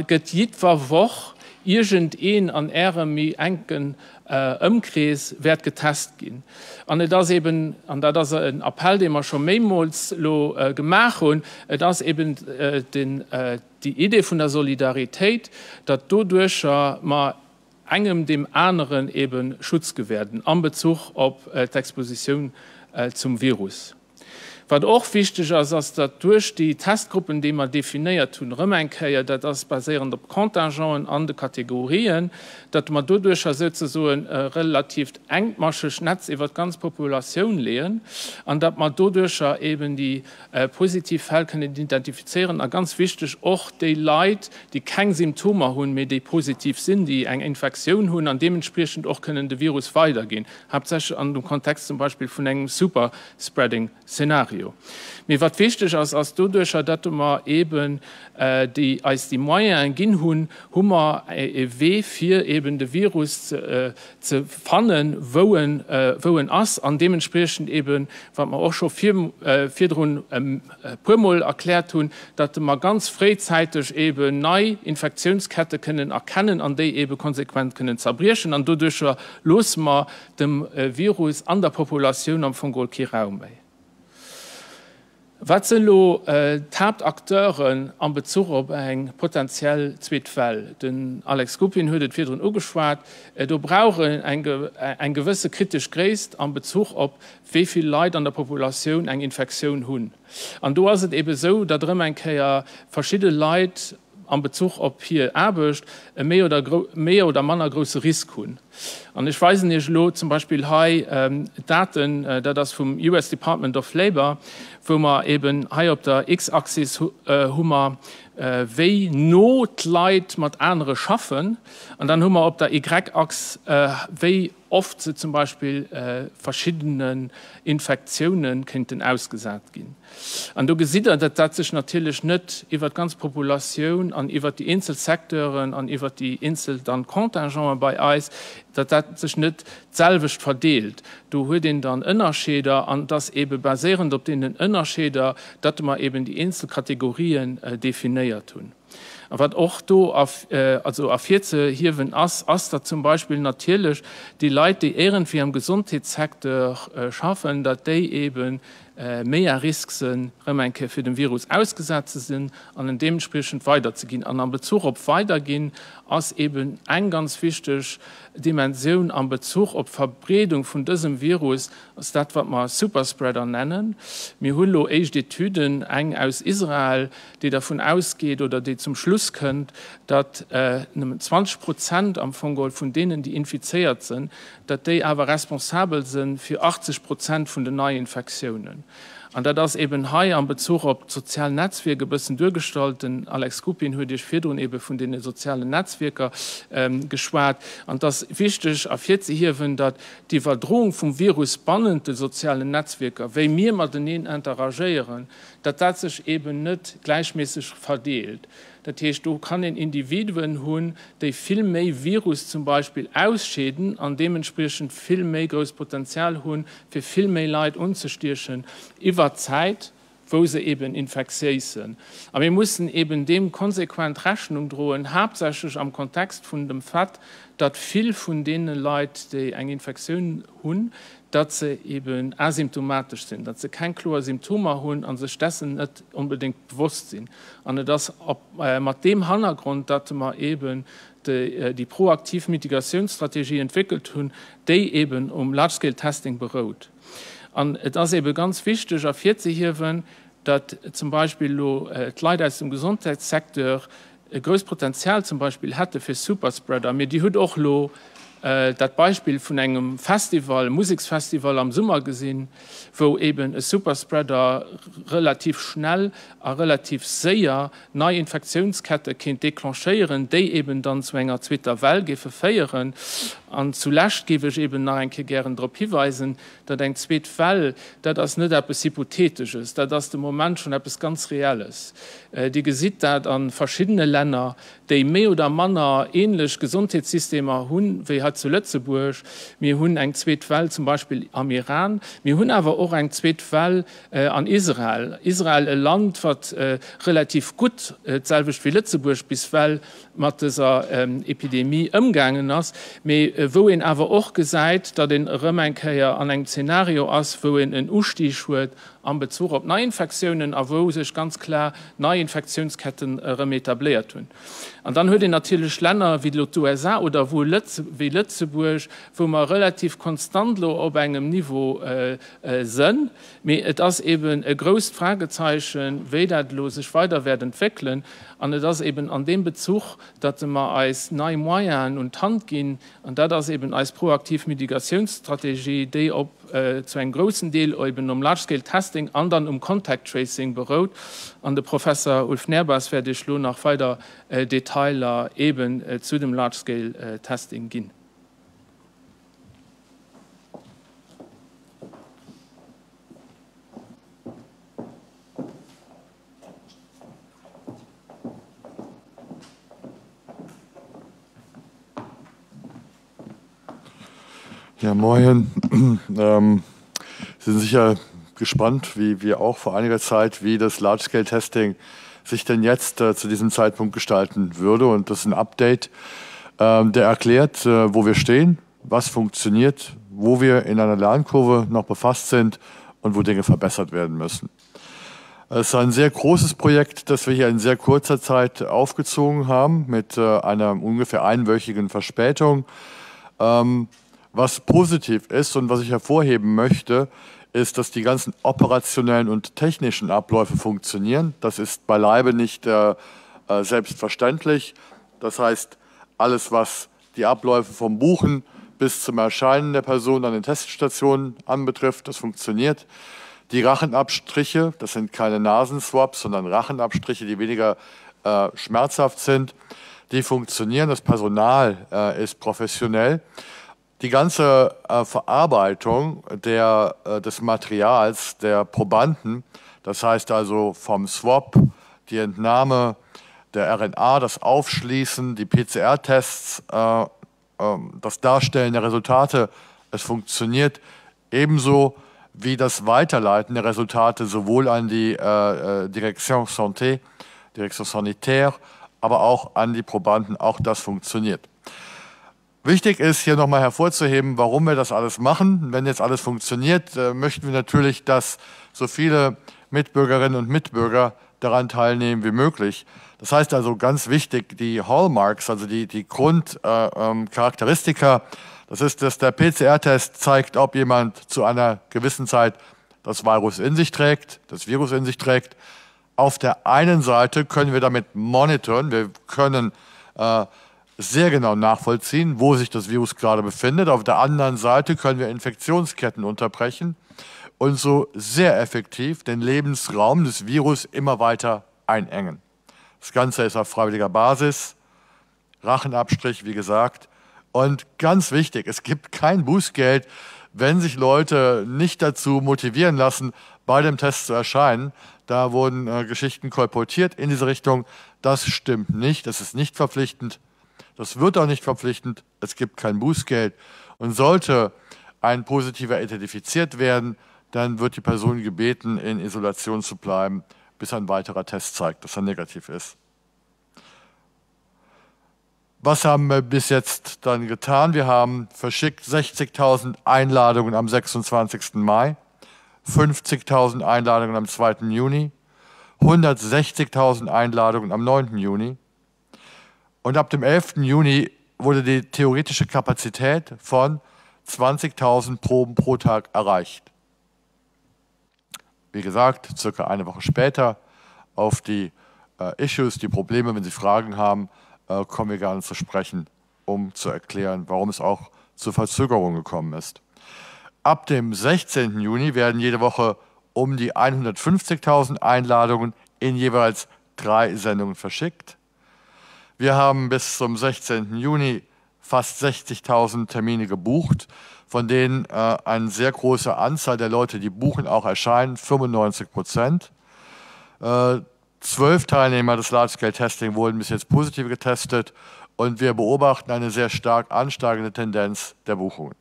geht jede Woche irgendein an RMI engen Umkreis wird getestet gehen. Und das eben, und das ist ein Appell, den wir schon mehrmals gemacht haben, das ist eben die Idee von der Solidarität, dass dadurch man einem dem anderen eben Schutz gewähren, in Bezug auf die Exposition zum Virus. Was auch wichtig ist, dass durch die Testgruppen, die man definiert tun, das basierend auf Kontingenten an den Kategorien, dass man dadurch so ein relativ engmaschiges Netz über die ganze Population lehen und dass man dadurch eben die Positivfälle identifizieren. Und ganz wichtig auch die Leute, die keine Symptome haben, mehr die positiv sind, die eine Infektion haben und dementsprechend auch können das Virus weitergehen. Hauptsächlich an dem Kontext zum Beispiel von einem Super-Spreading-Szenario. Mir was wichtig ist, als dadurch, dass wir eben als die Moyen gehen haben wir Weg für eben den Virus zu finden, wo ist und dementsprechend eben, was wir auch schon vier Mal erklärt haben, dass wir ganz frühzeitig eben neue Infektionsketten können erkennen und die eben konsequent können zerbrechen und dadurch lösen wir dem Virus an der Population am Fungol Raum bei. Was sind die Hauptakteure an Bezug auf einen potenziellen Zweitfall? Den Alex Skupin hat es wieder angesprochen. Du brauchst ein gewisses kritisch Größe an Bezug auf wie viele Leute an der Population eine Infektion haben. Und du hast es eben so, dass verschiedene Leute an Bezug auf hier Arbeit mehr oder minder große Risiken. Und ich weiß nicht, zum Beispiel Daten, das vom US Department of Labor, wo man eben hier auf der X-Axis haben wir wie Notleit mit anderen schaffen. Und dann haben wir auf der Y-Achse, wie oft sie zum Beispiel verschiedenen Infektionen könnten ausgesetzt gehen. Und du siehst, dass das sich natürlich nicht über die ganze Population, und über die Einzelsektoren, und über die Kontingente bei uns, dass das sich nicht selbst verdeelt. Du hast dann Unterschiede, und das eben basierend auf den Unterschieden, dass man eben die Einzelkategorien definiert tun. Was auch auf jetzt hier, wenn da zum Beispiel natürlich die Leute, die irgendwie im Gesundheitssektor schaffen, dass die eben mehr Risiko sind, für den Virus ausgesetzt sind, und dementsprechend weiterzugehen. Und in Bezug auf Weitergehen als eben eine ganz wichtige Dimension an Bezug auf Verbreitung von diesem Virus, ist das, was wir Superspreader nennen. Wir haben echt Studien aus Israel, die davon ausgeht oder die zum Schluss kommt, dass 20% am Fongol von denen, die infiziert sind, dass die aber responsabel sind für 80% von den neuen Infektionen. Und das eben hier in Bezug auf soziale Netzwerke ein bisschen durchgestalten. Alex Kupin hat ich vorhin eben von den sozialen Netzwerken geschwärzt. Und das ist wichtig, auf jetzt hier, wenn das die Verdrohung vom Virus spannend die sozialen Netzwerke, wenn wir mit denen interagieren, dass das sich eben nicht gleichmäßig verteilt. Das heißt, du kannst Individuen haben, die viel mehr Virus zum Beispiel ausschäden und dementsprechend viel mehr großes Potenzial haben, für viel mehr Leute umzustürchen, über Zeit, wo sie eben infektiös sind. Aber wir müssen eben dem konsequent Rechnung drohen, hauptsächlich am Kontext von dem Fakt, dass viel von den Leuten, die eine Infektion haben, dass sie eben asymptomatisch sind, dass sie keine klare Symptome haben und sich dessen nicht unbedingt bewusst sind. Und das mit dem Hintergrund, dass wir eben die proaktive Mitigationsstrategie entwickelt haben, die eben Large-Scale-Testing beruht. Und das ist eben ganz wichtig, auf jetzt hier, dass zum Beispiel die Leute aus dem Gesundheitssektor ein größeres Potenzial zum Beispiel hatte für Superspreader. Aber die hat auch das Beispiel von einem Festival, Musikfestival am Sommer gesehen, wo eben ein Superspreader relativ schnell, relativ sehr neue Infektionskette kann deklanchieren, die eben dann zu einer zweiten Welle verfeiern. Und zuletzt gebe ich eben noch gerne darauf hinweisen, dass ein zweite Welle, das nicht etwas Hypothetisches, das im Moment schon etwas ganz Reales. Die sieht das an verschiedenen Ländern, die mehr oder minder ähnliche Gesundheitssysteme haben, wie halt zu Lützeburg. Wir haben eine zweite Welle zum Beispiel am Iran. Wir haben aber auch eine zweite Welle an Israel. Israel, ein Land, das relativ gut, selbst wie Lützeburg, bisweilen mit dieser Epidemie umgegangen ist. Wo ihn aber auch gesagt, dass den Römeinkeier an einem Szenario ist, wo ihn ein Ausstieg hat an Bezug auf Neuinfektionen, aber wo sich ganz klar Neuinfektionsketten etabliert haben. Und dann hat er natürlich Länder wie die USA oder wie Lützeburg, wo man relativ konstant auf einem Niveau sind. Aber das ist eben ein großes Fragezeichen, wie das sich weiter wird entwickeln. Und das eben an dem Bezug, dass wir als neue Moyen und Hand gehen, und das eben als proaktive Mitigationsstrategie, die zu einem großen Teil eben Large-Scale-Testing, anderen Contact Tracing beruht. Und der Professor Ulf Nerbas werde ich noch weiter Detailer eben zu dem Large-Scale-Testing gehen. Ja, moin. Sie sind sicher gespannt, wie wir auch vor einiger Zeit, wie das Large-Scale-Testing sich denn jetzt zu diesem Zeitpunkt gestalten würde. Und das ist ein Update, der erklärt, wo wir stehen, was funktioniert, wo wir in einer Lernkurve noch befasst sind und wo Dinge verbessert werden müssen. Es ist ein sehr großes Projekt, das wir hier in sehr kurzer Zeit aufgezogen haben, mit einer ungefähr einwöchigen Verspätung. Was positiv ist und was ich hervorheben möchte, ist, dass die ganzen operationellen und technischen Abläufe funktionieren. Das ist beileibe nicht selbstverständlich. Das heißt, alles, was die Abläufe vom Buchen bis zum Erscheinen der Person an den Teststationen anbetrifft, das funktioniert. Die Rachenabstriche, das sind keine Nasenswaps, sondern Rachenabstriche, die weniger schmerzhaft sind. Die funktionieren, das Personal ist professionell. Die ganze Verarbeitung des Materials der Probanden, das heißt also vom Swab, die Entnahme der RNA, das Aufschließen, die PCR-Tests, das Darstellen der Resultate, es funktioniert ebenso wie das Weiterleiten der Resultate sowohl an die Direction Santé, Direction Sanitaire, aber auch an die Probanden, auch das funktioniert. Wichtig ist hier nochmal hervorzuheben, warum wir das alles machen. Wenn jetzt alles funktioniert, möchten wir natürlich, dass so viele Mitbürgerinnen und Mitbürger daran teilnehmen wie möglich. Das heißt also ganz wichtig, die Hallmarks, also die Grundcharakteristika, das ist, dass der PCR-Test zeigt, ob jemand zu einer gewissen Zeit das Virus in sich trägt, das Virus in sich trägt. Auf der einen Seite können wir damit monitoren, wir können sehr genau nachvollziehen, wo sich das Virus gerade befindet. Auf der anderen Seite können wir Infektionsketten unterbrechen und so sehr effektiv den Lebensraum des Virus immer weiter einengen. Das Ganze ist auf freiwilliger Basis, Rachenabstrich, wie gesagt. Und ganz wichtig, es gibt kein Bußgeld, wenn sich Leute nicht dazu motivieren lassen, bei dem Test zu erscheinen. Da wurden Geschichten kolportiert in diese Richtung. Das stimmt nicht, das ist nicht verpflichtend. Das wird auch nicht verpflichtend, es gibt kein Bußgeld. Und sollte ein Positiver identifiziert werden, dann wird die Person gebeten, in Isolation zu bleiben, bis ein weiterer Test zeigt, dass er negativ ist. Was haben wir bis jetzt dann getan? Wir haben verschickt 60.000 Einladungen am 26. Mai, 50.000 Einladungen am 2. Juni, 160.000 Einladungen am 9. Juni. Und ab dem 11. Juni wurde die theoretische Kapazität von 20.000 Proben pro Tag erreicht. Wie gesagt, circa eine Woche später auf die Issues, die Probleme, wenn Sie Fragen haben, kommen wir gerne zu sprechen, um zu erklären, warum es auch zur Verzögerung gekommen ist. Ab dem 16. Juni werden jede Woche um die 150.000 Einladungen in jeweils 3 Sendungen verschickt. Wir haben bis zum 16. Juni fast 60.000 Termine gebucht, von denen eine sehr große Anzahl der Leute, die buchen, auch erscheinen, 95%. 12 Teilnehmer des Large-Scale-Testing wurden bis jetzt positiv getestet und wir beobachten eine sehr stark ansteigende Tendenz der Buchungen.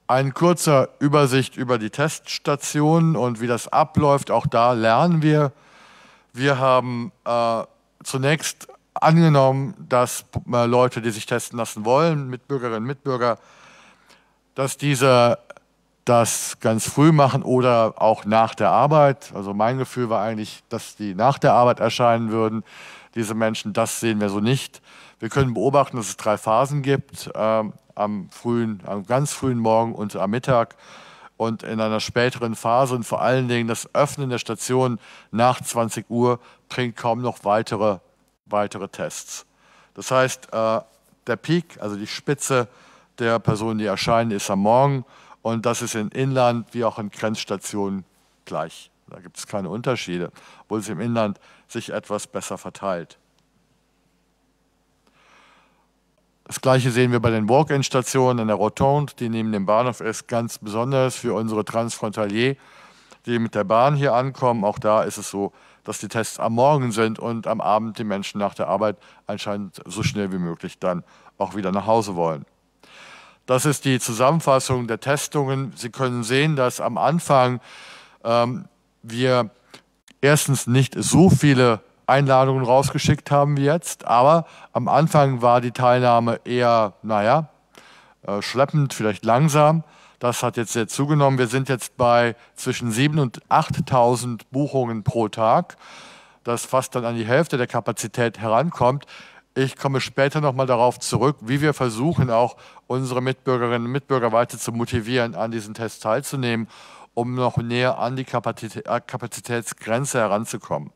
Eine kurze Übersicht über die Teststationen und wie das abläuft, auch da lernen wir. Wir haben zunächst angenommen, dass Leute, die sich testen lassen wollen, Mitbürgerinnen und Mitbürger, dass diese das ganz früh machen oder auch nach der Arbeit. Also mein Gefühl war eigentlich, dass die nach der Arbeit erscheinen würden, diese Menschen. Das sehen wir so nicht. Wir können beobachten, dass es 3 Phasen gibt, am ganz frühen Morgen und am Mittag. Und in einer späteren Phase und vor allen Dingen das Öffnen der Station nach 20 Uhr bringt kaum noch weitere Tests. Das heißt, der Peak, also die Spitze der Personen, die erscheinen, ist am Morgen und das ist in Inland wie auch in Grenzstationen gleich. Da gibt es keine Unterschiede, obwohl es im Inland sich etwas besser verteilt. Das Gleiche sehen wir bei den Walk-in-Stationen in der Rotonde, die neben dem Bahnhof ist, ganz besonders für unsere Transfrontalier, die mit der Bahn hier ankommen. Auch da ist es so, dass die Tests am Morgen sind und am Abend die Menschen nach der Arbeit anscheinend so schnell wie möglich dann auch wieder nach Hause wollen. Das ist die Zusammenfassung der Testungen. Sie können sehen, dass am Anfang wir erstens nicht so viele Einladungen rausgeschickt haben wie jetzt, aber am Anfang war die Teilnahme eher, schleppend, vielleicht langsam. Das hat jetzt sehr zugenommen. Wir sind jetzt bei zwischen 7.000 und 8.000 Buchungen pro Tag, das fast dann an die Hälfte der Kapazität herankommt. Ich komme später nochmal darauf zurück, wie wir versuchen, auch unsere Mitbürgerinnen und Mitbürger weiter zu motivieren, an diesen Tests teilzunehmen, um noch näher an die Kapazitätsgrenze heranzukommen.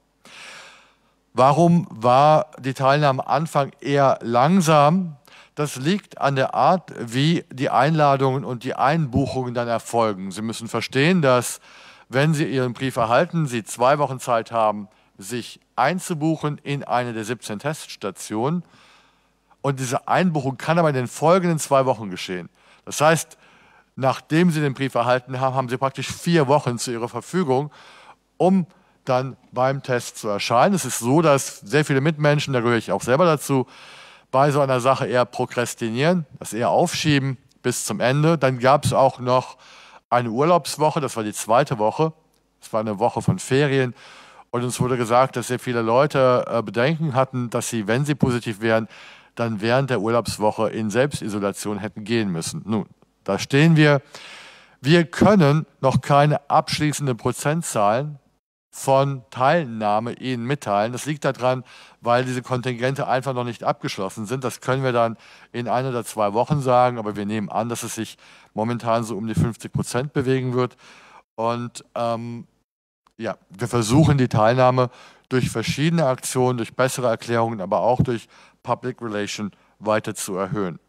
Warum war die Teilnahme am Anfang eher langsam? Das liegt an der Art, wie die Einladungen und die Einbuchungen dann erfolgen. Sie müssen verstehen, dass wenn Sie Ihren Brief erhalten, Sie 2 Wochen Zeit haben, sich einzubuchen in eine der 17 Teststationen. Und diese Einbuchung kann aber in den folgenden 2 Wochen geschehen. Das heißt, nachdem Sie den Brief erhalten haben, haben Sie praktisch 4 Wochen zu Ihrer Verfügung, um dann beim Test zu erscheinen. Es ist so, dass sehr viele Mitmenschen, da gehöre ich auch selber dazu, bei so einer Sache eher prokrastinieren, das eher aufschieben bis zum Ende. Dann gab es auch noch eine Urlaubswoche, das war die 2. Woche. Das war eine Woche von Ferien. Und uns wurde gesagt, dass sehr viele Leute Bedenken hatten, dass sie, wenn sie positiv wären, dann während der Urlaubswoche in Selbstisolation hätten gehen müssen. Nun, da stehen wir. Wir können noch keine abschließenden Prozentzahlen von Teilnahme Ihnen mitteilen. Das liegt daran, weil diese Kontingente einfach noch nicht abgeschlossen sind. Das können wir dann in 1 oder 2 Wochen sagen, aber wir nehmen an, dass es sich momentan so um die 50% bewegen wird. Und ja, wir versuchen die Teilnahme durch verschiedene Aktionen, durch bessere Erklärungen, aber auch durch Public Relation weiter zu erhöhen.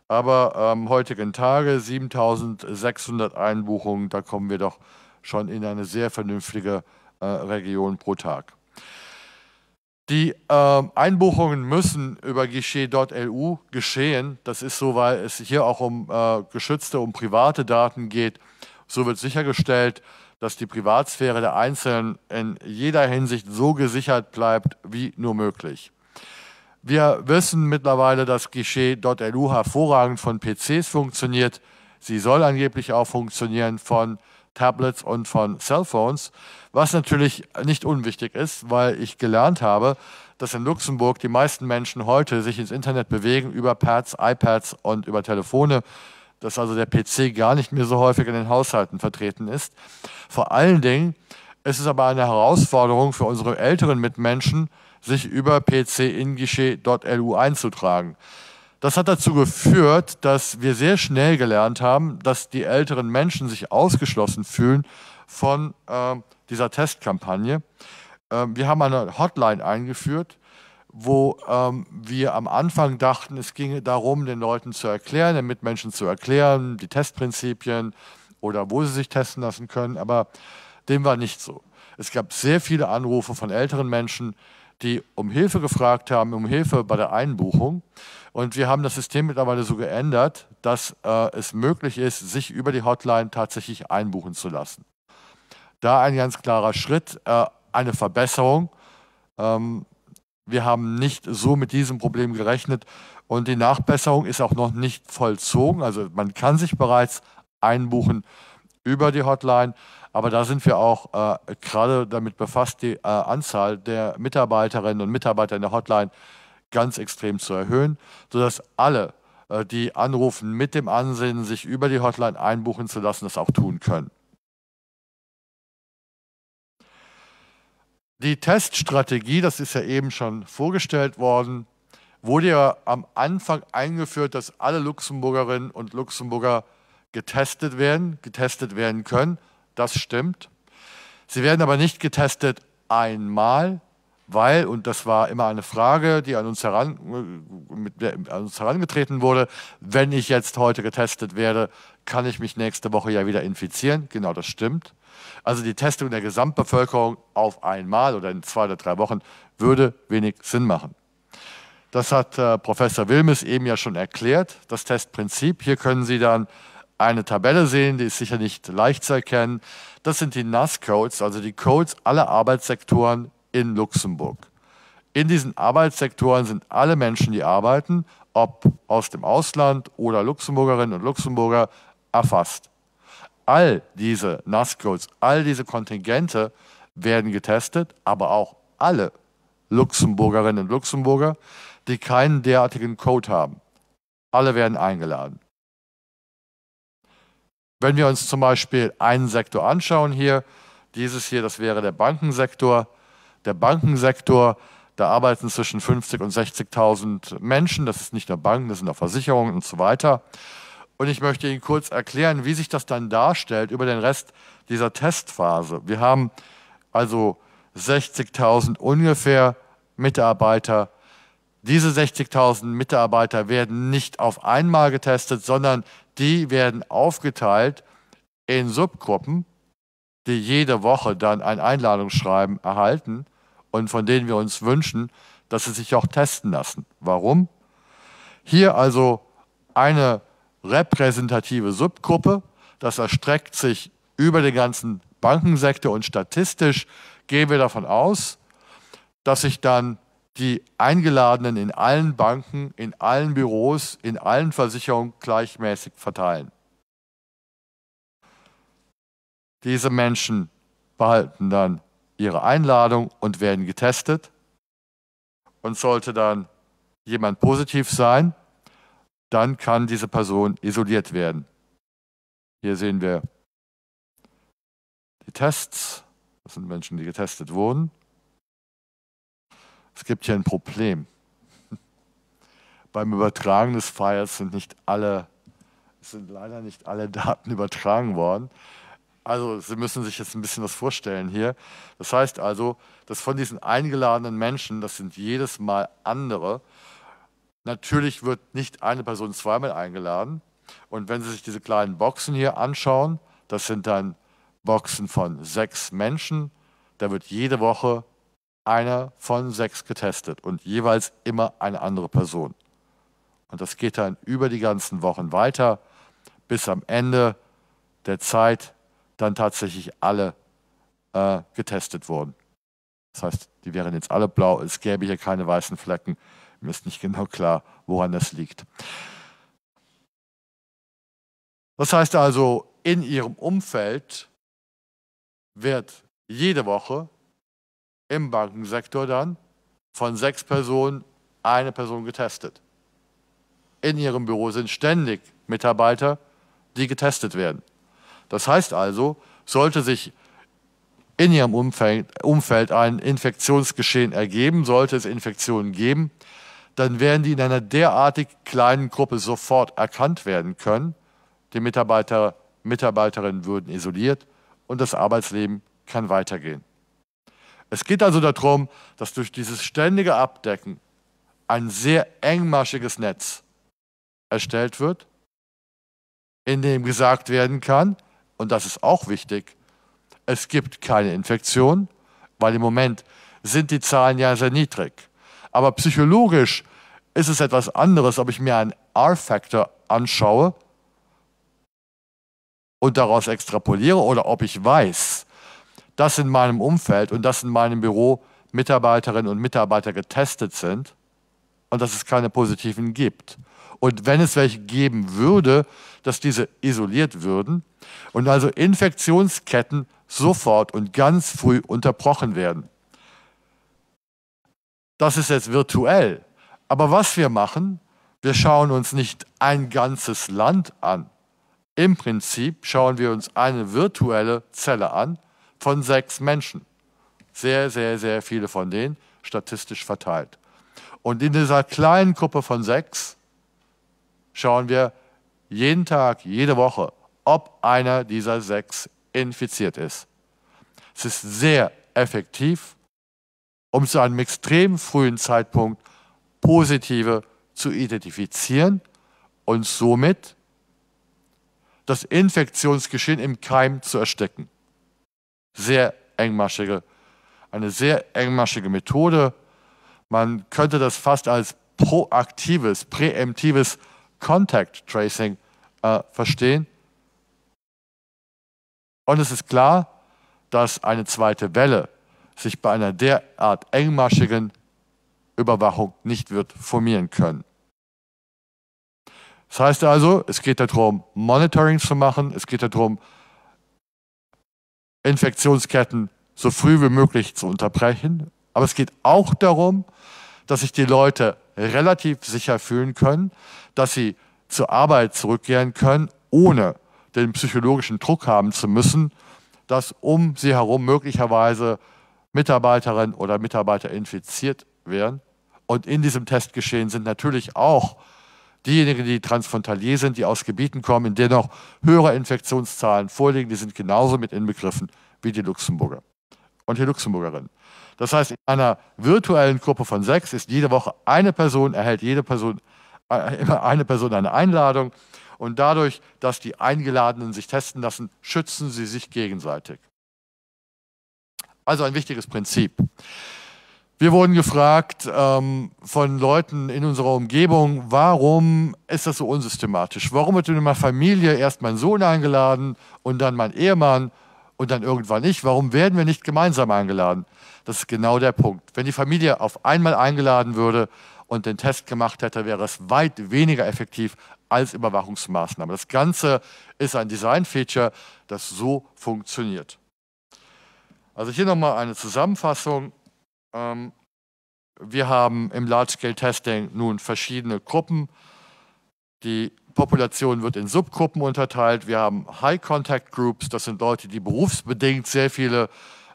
Aber am heutigen Tage 7.600 Einbuchungen, da kommen wir doch schon in eine sehr vernünftige Region pro Tag. Die Einbuchungen müssen über Guichet.lu geschehen. Das ist so, weil es hier auch um geschützte, um private Daten geht. So wird sichergestellt, dass die Privatsphäre der Einzelnen in jeder Hinsicht so gesichert bleibt wie nur möglich. Wir wissen mittlerweile, dass Guichet.lu hervorragend von PCs funktioniert. Sie soll angeblich auch funktionieren von Tablets und von Cellphones, was natürlich nicht unwichtig ist, weil ich gelernt habe, dass in Luxemburg die meisten Menschen heute sich ins Internet bewegen über Pads, iPads und über Telefone, dass also der PC gar nicht mehr so häufig in den Haushalten vertreten ist. Vor allen Dingen ist es aber eine Herausforderung für unsere älteren Mitmenschen, sich über PC in Guichet.lu einzutragen. Das hat dazu geführt, dass wir sehr schnell gelernt haben, dass die älteren Menschen sich ausgeschlossen fühlen von dieser Testkampagne. Wir haben eine Hotline eingeführt, wo wir am Anfang dachten, es ginge darum, den Leuten zu erklären, den Mitmenschen zu erklären, die Testprinzipien oder wo sie sich testen lassen können, aber dem war nicht so. Es gab sehr viele Anrufe von älteren Menschen, die um Hilfe gefragt haben, um Hilfe bei der Einbuchung. Und wir haben das System mittlerweile so geändert, dass es möglich ist, sich über die Hotline tatsächlich einbuchen zu lassen. Da ein ganz klarer Schritt, eine Verbesserung. Wir haben nicht so mit diesem Problem gerechnet und die Nachbesserung ist auch noch nicht vollzogen. Also man kann sich bereits einbuchen über die Hotline, aber da sind wir auch gerade damit befasst, die Anzahl der Mitarbeiterinnen und Mitarbeiter in der Hotline ganz extrem zu erhöhen, sodass alle, die anrufen mit dem Ansinnen, sich über die Hotline einbuchen zu lassen, das auch tun können. Die Teststrategie, das ist ja eben schon vorgestellt worden, wurde ja am Anfang eingeführt, dass alle Luxemburgerinnen und Luxemburger getestet werden können. Das stimmt. Sie werden aber nicht getestet einmal, weil, und das war immer eine Frage, die an uns herangetreten wurde, wenn ich jetzt heute getestet werde, kann ich mich nächste Woche ja wieder infizieren. Genau, das stimmt. Also die Testung der Gesamtbevölkerung auf einmal oder in 2 oder 3 Wochen würde wenig Sinn machen. Das hat Professor Wilmes eben ja schon erklärt, das Testprinzip. Hier können Sie dann eine Tabelle sehen, die ist sicher nicht leicht zu erkennen. Das sind die NAS-Codes, also die Codes aller Arbeitssektoren in Luxemburg. In diesen Arbeitssektoren sind alle Menschen, die arbeiten, ob aus dem Ausland oder Luxemburgerinnen und Luxemburger, erfasst. All diese NAS-Codes, all diese Kontingente werden getestet, aber auch alle Luxemburgerinnen und Luxemburger, die keinen derartigen Code haben. Alle werden eingeladen. Wenn wir uns zum Beispiel einen Sektor anschauen hier, dieses hier, das wäre der Bankensektor. Der Bankensektor, da arbeiten zwischen 50.000 und 60.000 Menschen. Das ist nicht nur Banken, das sind auch Versicherungen und so weiter. Und ich möchte Ihnen kurz erklären, wie sich das dann darstellt über den Rest dieser Testphase. Wir haben also 60.000 ungefähr Mitarbeiter. Diese 60.000 Mitarbeiter werden nicht auf einmal getestet, sondern die werden aufgeteilt in Subgruppen. die jede Woche dann ein Einladungsschreiben erhalten und von denen wir uns wünschen, dass sie sich auch testen lassen. Warum? Hier also eine repräsentative Subgruppe, das erstreckt sich über den ganzen Bankensektor und statistisch gehen wir davon aus, dass sich dann die Eingeladenen in allen Banken, in allen Büros, in allen Versicherungen gleichmäßig verteilen. Diese Menschen behalten dann ihre Einladung und werden getestet. Und sollte dann jemand positiv sein, dann kann diese Person isoliert werden. Hier sehen wir die Tests. Das sind Menschen, die getestet wurden. Es gibt hier ein Problem. Beim Übertragen des Files sind leider nicht alle Daten übertragen worden. Also Sie müssen sich jetzt ein bisschen was vorstellen hier. Das heißt also, dass von diesen eingeladenen Menschen, das sind jedes Mal andere, natürlich wird nicht eine Person zweimal eingeladen. Und wenn Sie sich diese kleinen Boxen hier anschauen, das sind dann Boxen von 6 Menschen, da wird jede Woche einer von 6 getestet und jeweils immer eine andere Person. Und das geht dann über die ganzen Wochen weiter, bis am Ende der Zeit dann tatsächlich alle getestet wurden. Das heißt, die wären jetzt alle blau, es gäbe hier keine weißen Flecken. Mir ist nicht genau klar, woran das liegt. Das heißt also, in Ihrem Umfeld wird jede Woche im Bankensektor dann von 6 Personen eine Person getestet. In Ihrem Büro sind ständig Mitarbeiter, die getestet werden. Das heißt also, sollte sich in Ihrem Umfeld ein Infektionsgeschehen ergeben, sollte es Infektionen geben, dann werden die in einer derartig kleinen Gruppe sofort erkannt werden können. Die Mitarbeiterinnen würden isoliert und das Arbeitsleben kann weitergehen. Es geht also darum, dass durch dieses ständige Abdecken ein sehr engmaschiges Netz erstellt wird, in dem gesagt werden kann, und das ist auch wichtig, es gibt keine Infektion, weil im Moment sind die Zahlen ja sehr niedrig. Aber psychologisch ist es etwas anderes, ob ich mir einen R-Faktor anschaue und daraus extrapoliere oder ob ich weiß, dass in meinem Umfeld und dass in meinem Büro Mitarbeiterinnen und Mitarbeiter getestet sind und dass es keine positiven gibt. Und wenn es welche geben würde, dass diese isoliert würden und also Infektionsketten sofort und ganz früh unterbrochen werden. Das ist jetzt virtuell. Aber was wir machen, wir schauen uns nicht ein ganzes Land an. Im Prinzip schauen wir uns eine virtuelle Zelle an von 6 Menschen. Sehr, sehr, sehr viele von denen statistisch verteilt. Und in dieser kleinen Gruppe von 6 schauen wir jeden Tag, jede Woche, ob einer dieser 6 infiziert ist. Es ist sehr effektiv, um zu einem extrem frühen Zeitpunkt Positive zu identifizieren und somit das Infektionsgeschehen im Keim zu ersticken. Eine sehr engmaschige Methode. Man könnte das fast als proaktives, präemptives Contact Tracing verstehen. Und es ist klar, dass eine zweite Welle sich bei einer derart engmaschigen Überwachung nicht wird formieren können. Das heißt also, es geht darum, Monitoring zu machen, es geht darum, Infektionsketten so früh wie möglich zu unterbrechen, aber es geht auch darum, dass sich die Leute relativ sicher fühlen können, dass sie zur Arbeit zurückkehren können, ohne den psychologischen Druck haben zu müssen, dass um sie herum möglicherweise Mitarbeiterinnen oder Mitarbeiter infiziert werden. Und in diesem Testgeschehen sind natürlich auch diejenigen, die transfrontalier sind, die aus Gebieten kommen, in denen noch höhere Infektionszahlen vorliegen, die sind genauso mit inbegriffen wie die Luxemburger und die Luxemburgerinnen. Das heißt, in einer virtuellen Gruppe von 6 ist jede Woche eine Person, erhält immer eine Person eine Einladung. Und dadurch, dass die Eingeladenen sich testen lassen, schützen sie sich gegenseitig. Also ein wichtiges Prinzip. Wir wurden gefragt von Leuten in unserer Umgebung, warum ist das so unsystematisch? Warum wird in meiner Familie erst mein Sohn eingeladen und dann mein Ehemann und dann irgendwann ich? Warum werden wir nicht gemeinsam eingeladen? Das ist genau der Punkt. Wenn die Familie auf einmal eingeladen würde und den Test gemacht hätte, wäre es weit weniger effektiv als Überwachungsmaßnahme. Das Ganze ist ein Design-Feature, das so funktioniert. Also hier nochmal eine Zusammenfassung. Wir haben im Large-Scale-Testing nun verschiedene Gruppen. Die Population wird in Subgruppen unterteilt. Wir haben High-Contact-Groups, das sind Leute, die berufsbedingt sehr viele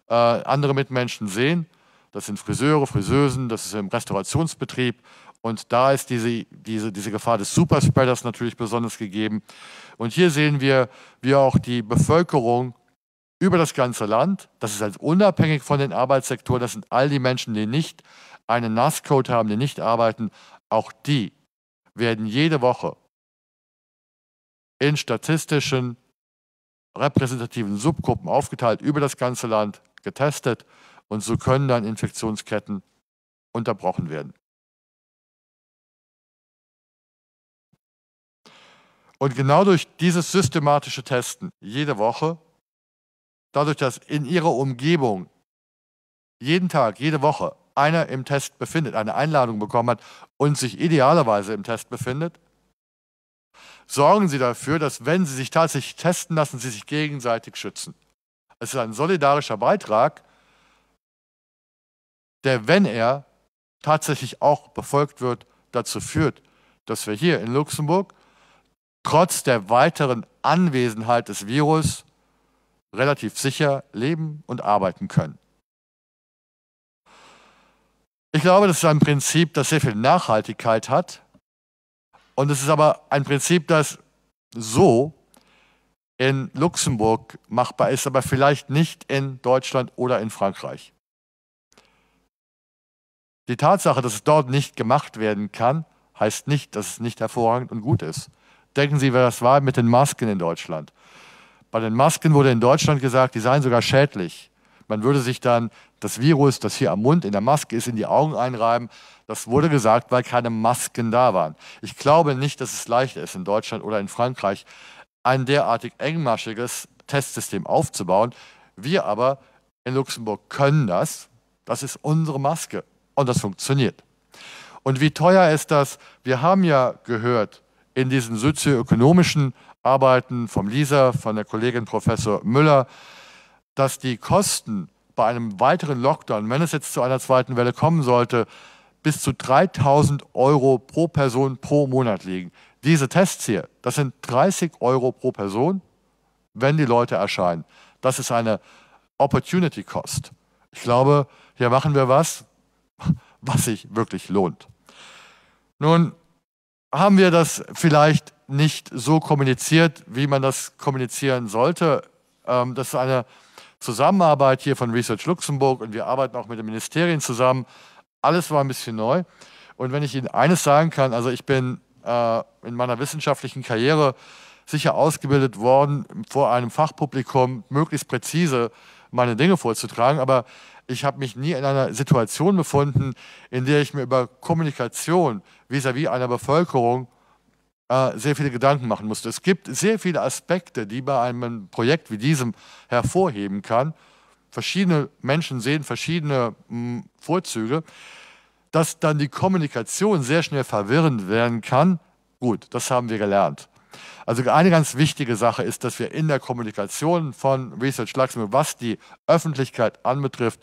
andere Mitmenschen sehen. Das sind Friseure, Friseusen, das ist im Restaurationsbetrieb. Und da ist diese Gefahr des Superspreaders natürlich besonders gegeben. Und hier sehen wir, wie auch die Bevölkerung über das ganze Land, das ist also unabhängig von den Arbeitssektoren, das sind all die Menschen, die nicht einen NAS-Code haben, die nicht arbeiten, auch die werden jede Woche in statistischen, repräsentativen Subgruppen aufgeteilt, über das ganze Land getestet und so können dann Infektionsketten unterbrochen werden. Und genau durch dieses systematische Testen jede Woche, dadurch, dass in ihrer Umgebung jeden Tag, jede Woche einer im Test befindet, eine Einladung bekommen hat und sich idealerweise im Test befindet, sorgen sie dafür, dass, wenn sie sich tatsächlich testen lassen, sie sich gegenseitig schützen. Es ist ein solidarischer Beitrag, der, wenn er tatsächlich auch befolgt wird, dazu führt, dass wir hier in Luxemburg trotz der weiteren Anwesenheit des Virus relativ sicher leben und arbeiten können. Ich glaube, das ist ein Prinzip, das sehr viel Nachhaltigkeit hat. Und es ist aber ein Prinzip, das so in Luxemburg machbar ist, aber vielleicht nicht in Deutschland oder in Frankreich. Die Tatsache, dass es dort nicht gemacht werden kann, heißt nicht, dass es nicht hervorragend und gut ist. Denken Sie, wer das war mit den Masken in Deutschland. Bei den Masken wurde in Deutschland gesagt, die seien sogar schädlich. Man würde sich dann das Virus, das hier am Mund in der Maske ist, in die Augen einreiben. Das wurde gesagt, weil keine Masken da waren. Ich glaube nicht, dass es leicht ist, in Deutschland oder in Frankreich ein derartig engmaschiges Testsystem aufzubauen. Wir aber in Luxemburg können das. Das ist unsere Maske und das funktioniert. Und wie teuer ist das? Wir haben ja gehört in diesen sozioökonomischen Arbeiten vom LISA, von der Kollegin Professor Müller, dass die Kosten bei einem weiteren Lockdown, wenn es jetzt zu einer zweiten Welle kommen sollte, bis zu 3.000 € pro Person pro Monat liegen. Diese Tests hier, das sind 30 € pro Person, wenn die Leute erscheinen. Das ist eine Opportunity Cost. Ich glaube, hier machen wir was sich wirklich lohnt. Nun haben wir das vielleicht nicht so kommuniziert, wie man das kommunizieren sollte. Das ist eine Zusammenarbeit hier von Research Luxemburg und wir arbeiten auch mit den Ministerien zusammen. Alles war ein bisschen neu. Und wenn ich Ihnen eines sagen kann, also ich bin in meiner wissenschaftlichen Karriere sicher ausgebildet worden, vor einem Fachpublikum möglichst präzise meine Dinge vorzutragen, aber ich habe mich nie in einer Situation befunden, in der ich mir über Kommunikation vis-à-vis einer Bevölkerung sehr viele Gedanken machen musste. Es gibt sehr viele Aspekte, die bei einem Projekt wie diesem hervorheben kann. Verschiedene Menschen sehen verschiedene Vorzüge. Dass dann die Kommunikation sehr schnell verwirrend werden kann, gut, das haben wir gelernt. Also eine ganz wichtige Sache ist, dass wir in der Kommunikation von Research Luxemburg, was die Öffentlichkeit anbetrifft,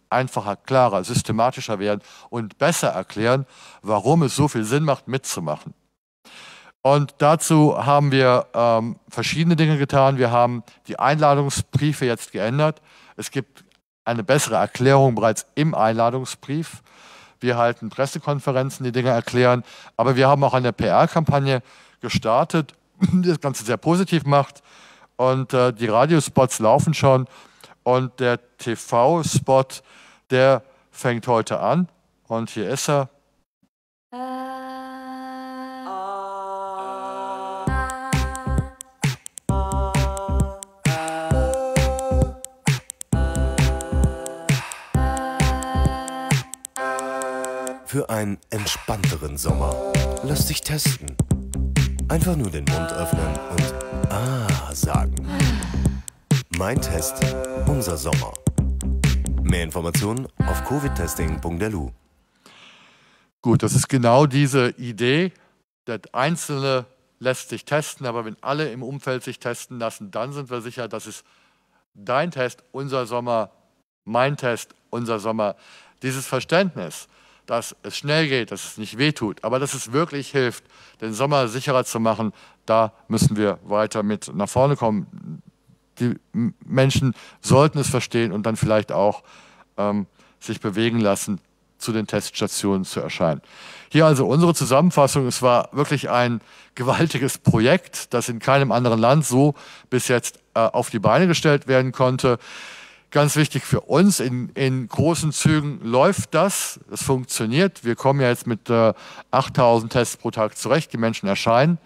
einfacher, klarer, systematischer werden und besser erklären, warum es so viel Sinn macht, mitzumachen. Und dazu haben wir verschiedene Dinge getan. Wir haben die Einladungsbriefe jetzt geändert. Es gibt eine bessere Erklärung bereits im Einladungsbrief. Wir halten Pressekonferenzen, die Dinge erklären. Aber wir haben auch eine PR-Kampagne gestartet, die das Ganze sehr positiv macht. Und die Radiospots laufen schon. Und der TV-Spot, der fängt heute an. Und hier ist er. für einen entspannteren Sommer. Lass dich testen. Einfach nur den Mund öffnen und Ah sagen. Mein Test, unser Sommer. Mehr Informationen auf covidtesting.delu. Gut, das ist genau diese Idee. Der Einzelne lässt sich testen, aber wenn alle im Umfeld sich testen lassen, dann sind wir sicher, dass es dein Test, unser Sommer, mein Test, unser Sommer. Dieses Verständnis, dass es schnell geht, dass es nicht wehtut, aber dass es wirklich hilft, den Sommer sicherer zu machen, da müssen wir weiter mit nach vorne kommen. Die Menschen sollten es verstehen und dann vielleicht auch sich bewegen lassen, zu den Teststationen zu erscheinen. Hier also unsere Zusammenfassung. Es war wirklich ein gewaltiges Projekt, das in keinem anderen Land so bis jetzt auf die Beine gestellt werden konnte. Ganz wichtig für uns, in großen Zügen läuft das, es funktioniert. Wir kommen ja jetzt mit 8.000 Tests pro Tag zurecht, die Menschen erscheinen.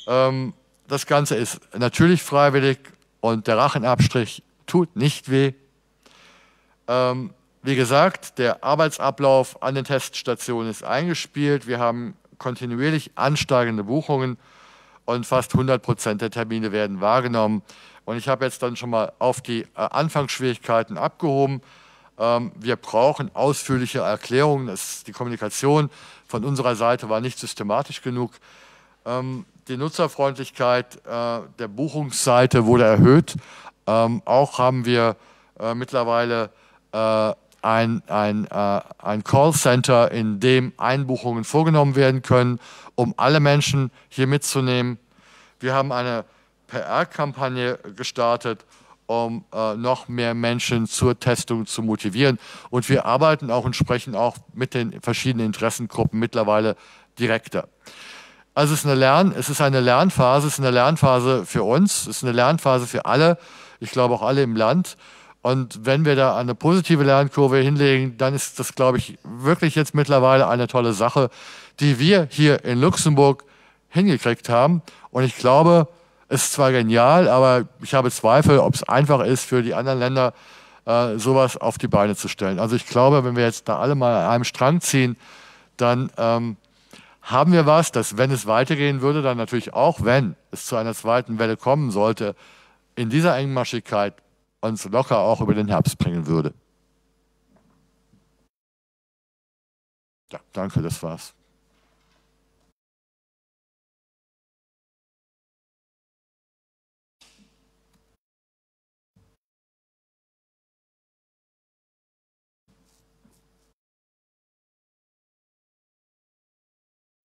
Das Ganze ist natürlich freiwillig und der Rachenabstrich tut nicht weh. Wie gesagt, der Arbeitsablauf an den Teststationen ist eingespielt. Wir haben kontinuierlich ansteigende Buchungen und fast 100% der Termine werden wahrgenommen. Und ich habe jetzt dann schon mal auf die Anfangsschwierigkeiten abgehoben. Wir brauchen ausführliche Erklärungen. Die Kommunikation von unserer Seite war nicht systematisch genug. Die Nutzerfreundlichkeit der Buchungsseite wurde erhöht. Auch haben wir mittlerweile ein Callcenter, in dem Einbuchungen vorgenommen werden können, um alle Menschen hier mitzunehmen. Wir haben eine PR-Kampagne gestartet, um noch mehr Menschen zur Testung zu motivieren. Und wir arbeiten auch und sprechen auch mit den verschiedenen Interessengruppen mittlerweile direkter. Also es ist eine Lernphase, es ist eine Lernphase für uns, es ist eine Lernphase für alle, ich glaube auch alle im Land. Und wenn wir da eine positive Lernkurve hinlegen, dann ist das, glaube ich, wirklich jetzt mittlerweile eine tolle Sache, die wir hier in Luxemburg hingekriegt haben. Und ich glaube, es ist zwar genial, aber ich habe Zweifel, ob es einfach ist, für die anderen Länder sowas auf die Beine zu stellen. Also ich glaube, wenn wir jetzt da alle mal an einem Strang ziehen, dann haben wir was, dass, wenn es weitergehen würde, dann natürlich auch, wenn es zu einer zweiten Welle kommen sollte, in dieser Engmaschigkeit uns locker auch über den Herbst bringen würde. Ja, danke, das war's.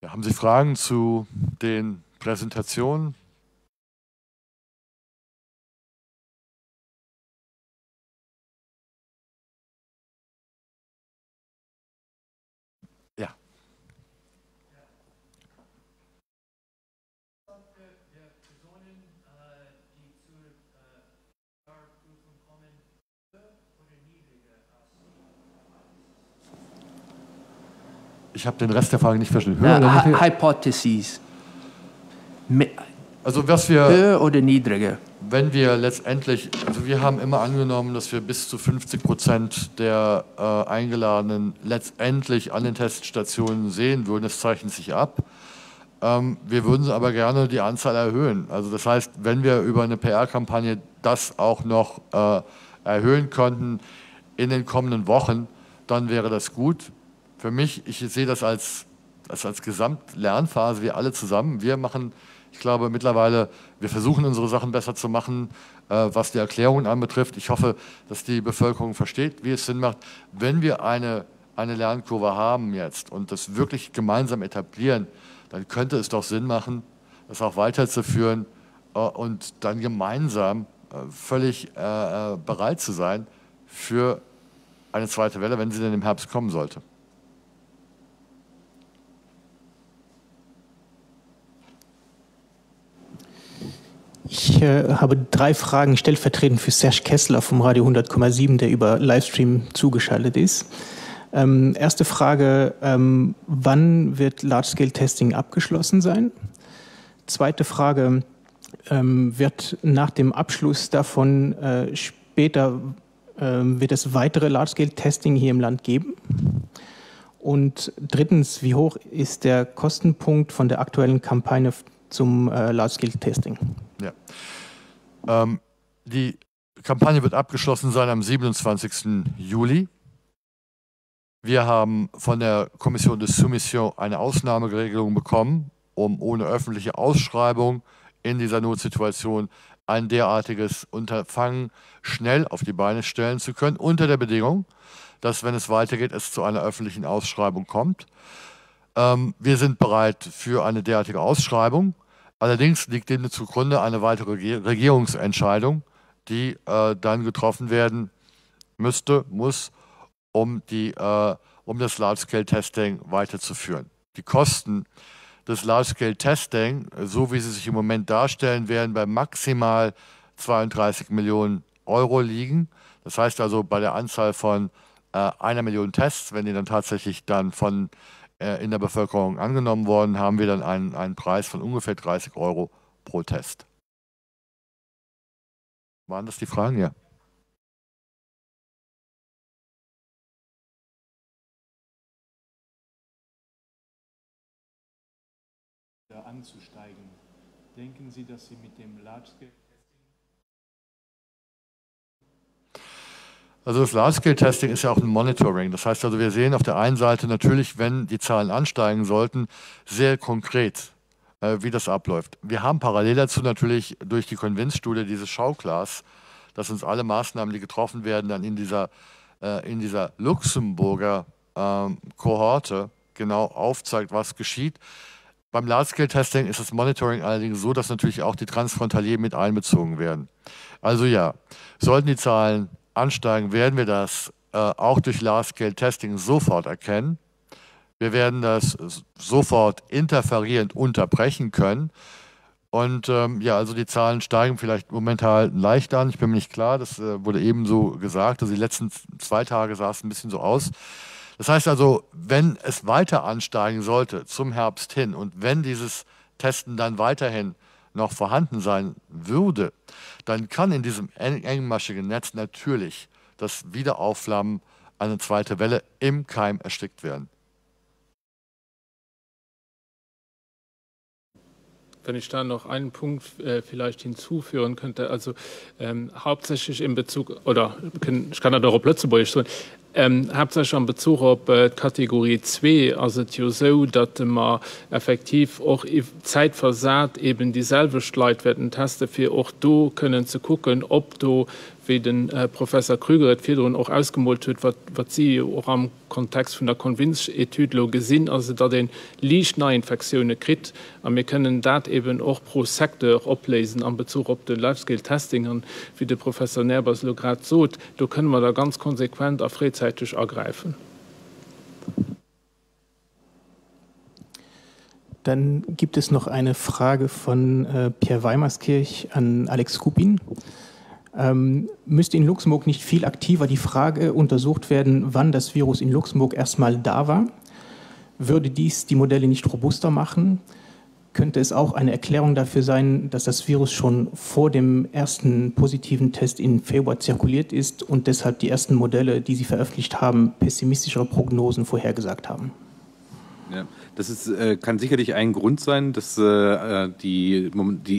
Ja, haben Sie Fragen zu den Präsentationen? Ja. Ich habe den Rest der Frage nicht verstanden. Hypotheses. Also was wir, Höher oder niedriger? wenn wir letztendlich, also wir haben immer angenommen, dass wir bis zu 50% der Eingeladenen letztendlich an den Teststationen sehen würden. Das zeichnet sich ab. Wir würden aber gerne die Anzahl erhöhen. Also das heißt, wenn wir über eine PR-Kampagne das auch noch erhöhen könnten in den kommenden Wochen, dann wäre das gut. Für mich, ich sehe das als Gesamtlernphase, wir alle zusammen. Wir machen, ich glaube mittlerweile, wir versuchen unsere Sachen besser zu machen, was die Erklärungen anbetrifft. Ich hoffe, dass die Bevölkerung versteht, wie es Sinn macht. Wenn wir eine Lernkurve haben jetzt und das wirklich gemeinsam etablieren, dann könnte es doch Sinn machen, das auch weiterzuführen und dann gemeinsam völlig bereit zu sein für eine zweite Welle, wenn sie denn im Herbst kommen sollte. Ich habe 3 Fragen stellvertretend für Serge Kessler vom Radio 100,7, der über Livestream zugeschaltet ist. Erste Frage, wann wird Large-Scale-Testing abgeschlossen sein? Zweite Frage, wird nach dem Abschluss davon später, wird es weitere Large-Scale-Testing hier im Land geben? Und drittens, wie hoch ist der Kostenpunkt von der aktuellen Kampagne zum Large-Scale-Testing? Ja. Die Kampagne wird abgeschlossen sein am 27. Juli. Wir haben von der Kommission de Soumission eine Ausnahmeregelung bekommen, um ohne öffentliche Ausschreibung in dieser Notsituation ein derartiges Unterfangen schnell auf die Beine stellen zu können, unter der Bedingung, dass, wenn es weitergeht, es zu einer öffentlichen Ausschreibung kommt. Wir sind bereit für eine derartige Ausschreibung. Allerdings liegt dem zugrunde eine weitere Regierungsentscheidung, die dann getroffen werden muss, um das Large-Scale-Testing weiterzuführen. Die Kosten des Large-Scale-Testing, so wie sie sich im Moment darstellen, werden bei maximal 32 Millionen Euro liegen. Das heißt also, bei der Anzahl von 1 Million Tests, wenn die dann tatsächlich dann in der Bevölkerung angenommen worden, haben wir dann einen Preis von ungefähr 30 Euro pro Test. Waren das die Fragen? Ja. Anzusteigen. Denken Sie, dass Sie mit dem Large-Scale-Testing... Also das Large-Scale-Testing ist ja auch ein Monitoring. Das heißt also, wir sehen auf der einen Seite natürlich, wenn die Zahlen ansteigen sollten, sehr konkret, wie das abläuft. Wir haben parallel dazu natürlich durch die Convince-Studie dieses Schauglas, dass uns alle Maßnahmen, die getroffen werden, dann in dieser Luxemburger Kohorte genau aufzeigt, was geschieht. Beim Large-Scale-Testing ist das Monitoring allerdings so, dass natürlich auch die Transfrontalier mit einbezogen werden. Also ja, sollten die Zahlen ansteigen, werden wir das auch durch Large-Scale-Testing sofort erkennen. Wir werden das sofort interferierend unterbrechen können. Und ja, also die Zahlen steigen vielleicht momentan leicht an. Ich bin mir nicht klar, das wurde ebenso gesagt. Also die letzten 2 Tage sah es ein bisschen so aus. Das heißt also, wenn es weiter ansteigen sollte zum Herbst hin und wenn dieses Testen dann weiterhin noch vorhanden sein würde, dann kann in diesem engmaschigen Netz natürlich das Wiederaufflammen eine zweite Welle im Keim erstickt werden. Wenn ich da noch einen Punkt vielleicht hinzufügen könnte, also hauptsächlich in Bezug, oder ich kann da doch Plötzebäuer sagen, hauptsächlich in Bezug auf Kategorie 2, also es ist ja so, dass man effektiv auch zeitversat eben dieselbe Leute werden testen, für auch da können zu gucken, ob da, wie den Professor Krüger het Federn auch ausgemalt hat, was sie auch am Kontext von der Convince-Etüde gesehen, also da den Lichtneuinfektionen kriegt. Und wir können das eben auch pro Sektor ablesen in Bezug auf den Large-Scale-Testing. Und wie der Professor Nerbas gerade sagt, da können wir da ganz konsequent auch frühzeitig ergreifen. Dann gibt es noch eine Frage von Pierre Weimarskirch an Alex Kupin. Müsste in Luxemburg nicht viel aktiver die Frage untersucht werden, wann das Virus in Luxemburg erstmal da war? Würde dies die Modelle nicht robuster machen? Könnte es auch eine Erklärung dafür sein, dass das Virus schon vor dem ersten positiven Test im Februar zirkuliert ist und deshalb die ersten Modelle, die Sie veröffentlicht haben, pessimistischere Prognosen vorhergesagt haben? Ja, das kann sicherlich ein Grund sein, dass die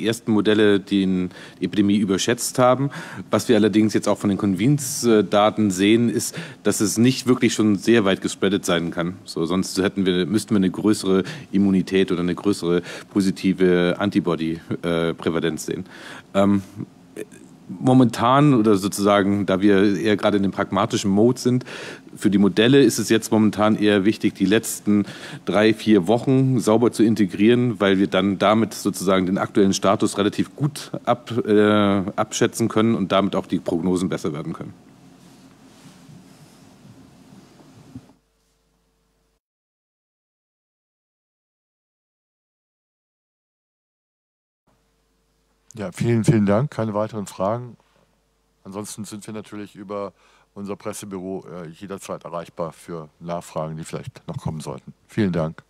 ersten Modelle die Epidemie überschätzt haben. Was wir allerdings jetzt auch von den Convince-Daten sehen, ist, dass es nicht wirklich schon sehr weit gespreadet sein kann. So, sonst müssten wir eine größere Immunität oder eine größere positive Antibody-Prävalenz sehen. Momentan oder sozusagen, da wir eher gerade in dem pragmatischen Mode sind, für die Modelle ist es jetzt momentan eher wichtig, die letzten 3-4 Wochen sauber zu integrieren, weil wir dann damit sozusagen den aktuellen Status relativ gut abschätzen können und damit auch die Prognosen besser werden können. Ja, vielen, vielen Dank. Keine weiteren Fragen. Ansonsten sind wir natürlich über unser Pressebüro jederzeit erreichbar für Nachfragen, die vielleicht noch kommen sollten. Vielen Dank.